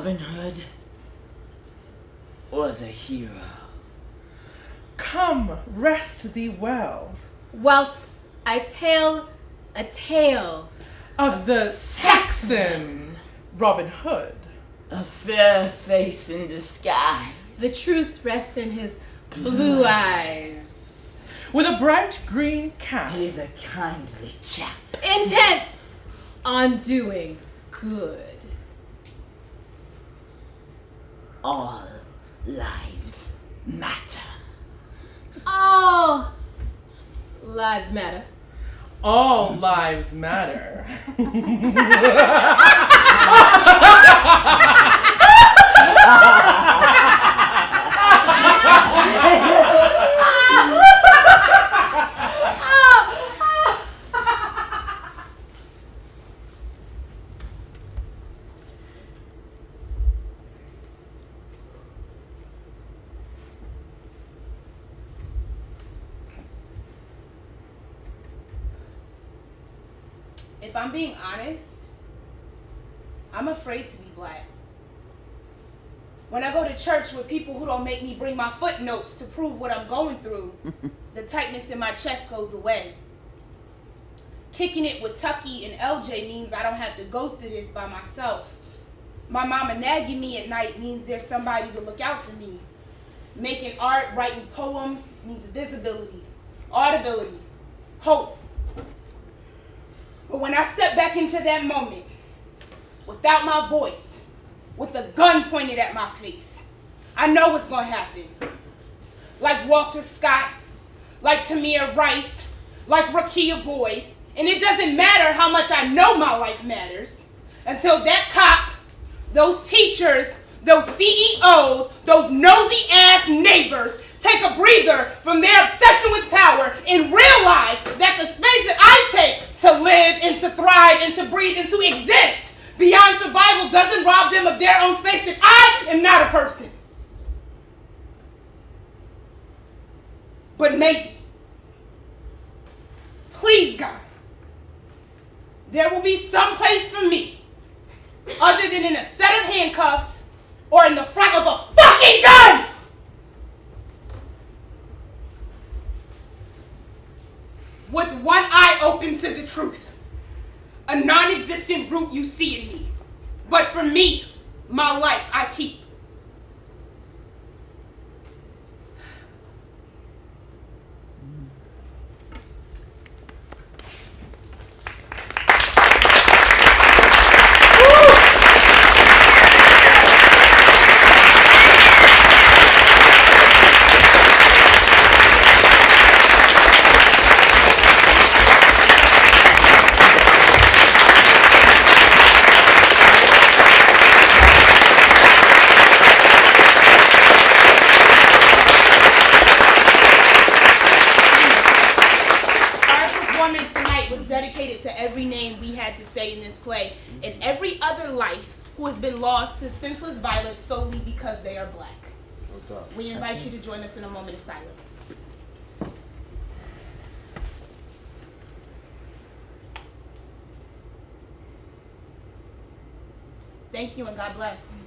Robin Hood was a hero. Come, rest thee well. Whilst I tell a tale Of the Saxon Robin Hood. A fair face in disguise. the truth rests in his blue eyes. With a bright green cap. He's a kindly chap. Intent on doing good. All lives matter. All lives matter. All lives matter. If I'm being honest, I'm afraid to be black. When I go to church with people who don't make me bring my footnotes to prove what I'm going through, the tightness in my chest goes away. Kicking it with Tucky and LJ means I don't have to go through this by myself. My mama nagging me at night means there's somebody to look out for me. Making art, writing poems means visibility, audibility, hope. But when I step back into that moment, without my voice, with a gun pointed at my face, I know what's gonna happen. Like Walter Scott, like Tamir Rice, like Rakia Boyd, and it doesn't matter how much I know my life matters, until that cop, those teachers, those CEOs, those nosy ass neighbors take a breather from their obsession with power and realize that the space that I take to live and to thrive and to breathe and to exist beyond survival doesn't rob them of their own space, that I am not a person. But maybe, please God, there will be some place for me other than in a set of handcuffs or in the front of a fucking gun! With one eye open to the truth. A non-existent brute you see in me. But for me, my life I keep. In this play, and every other life who has been lost to senseless violence solely because they are black. We invite you to join us in a moment of silence. Thank you and God bless.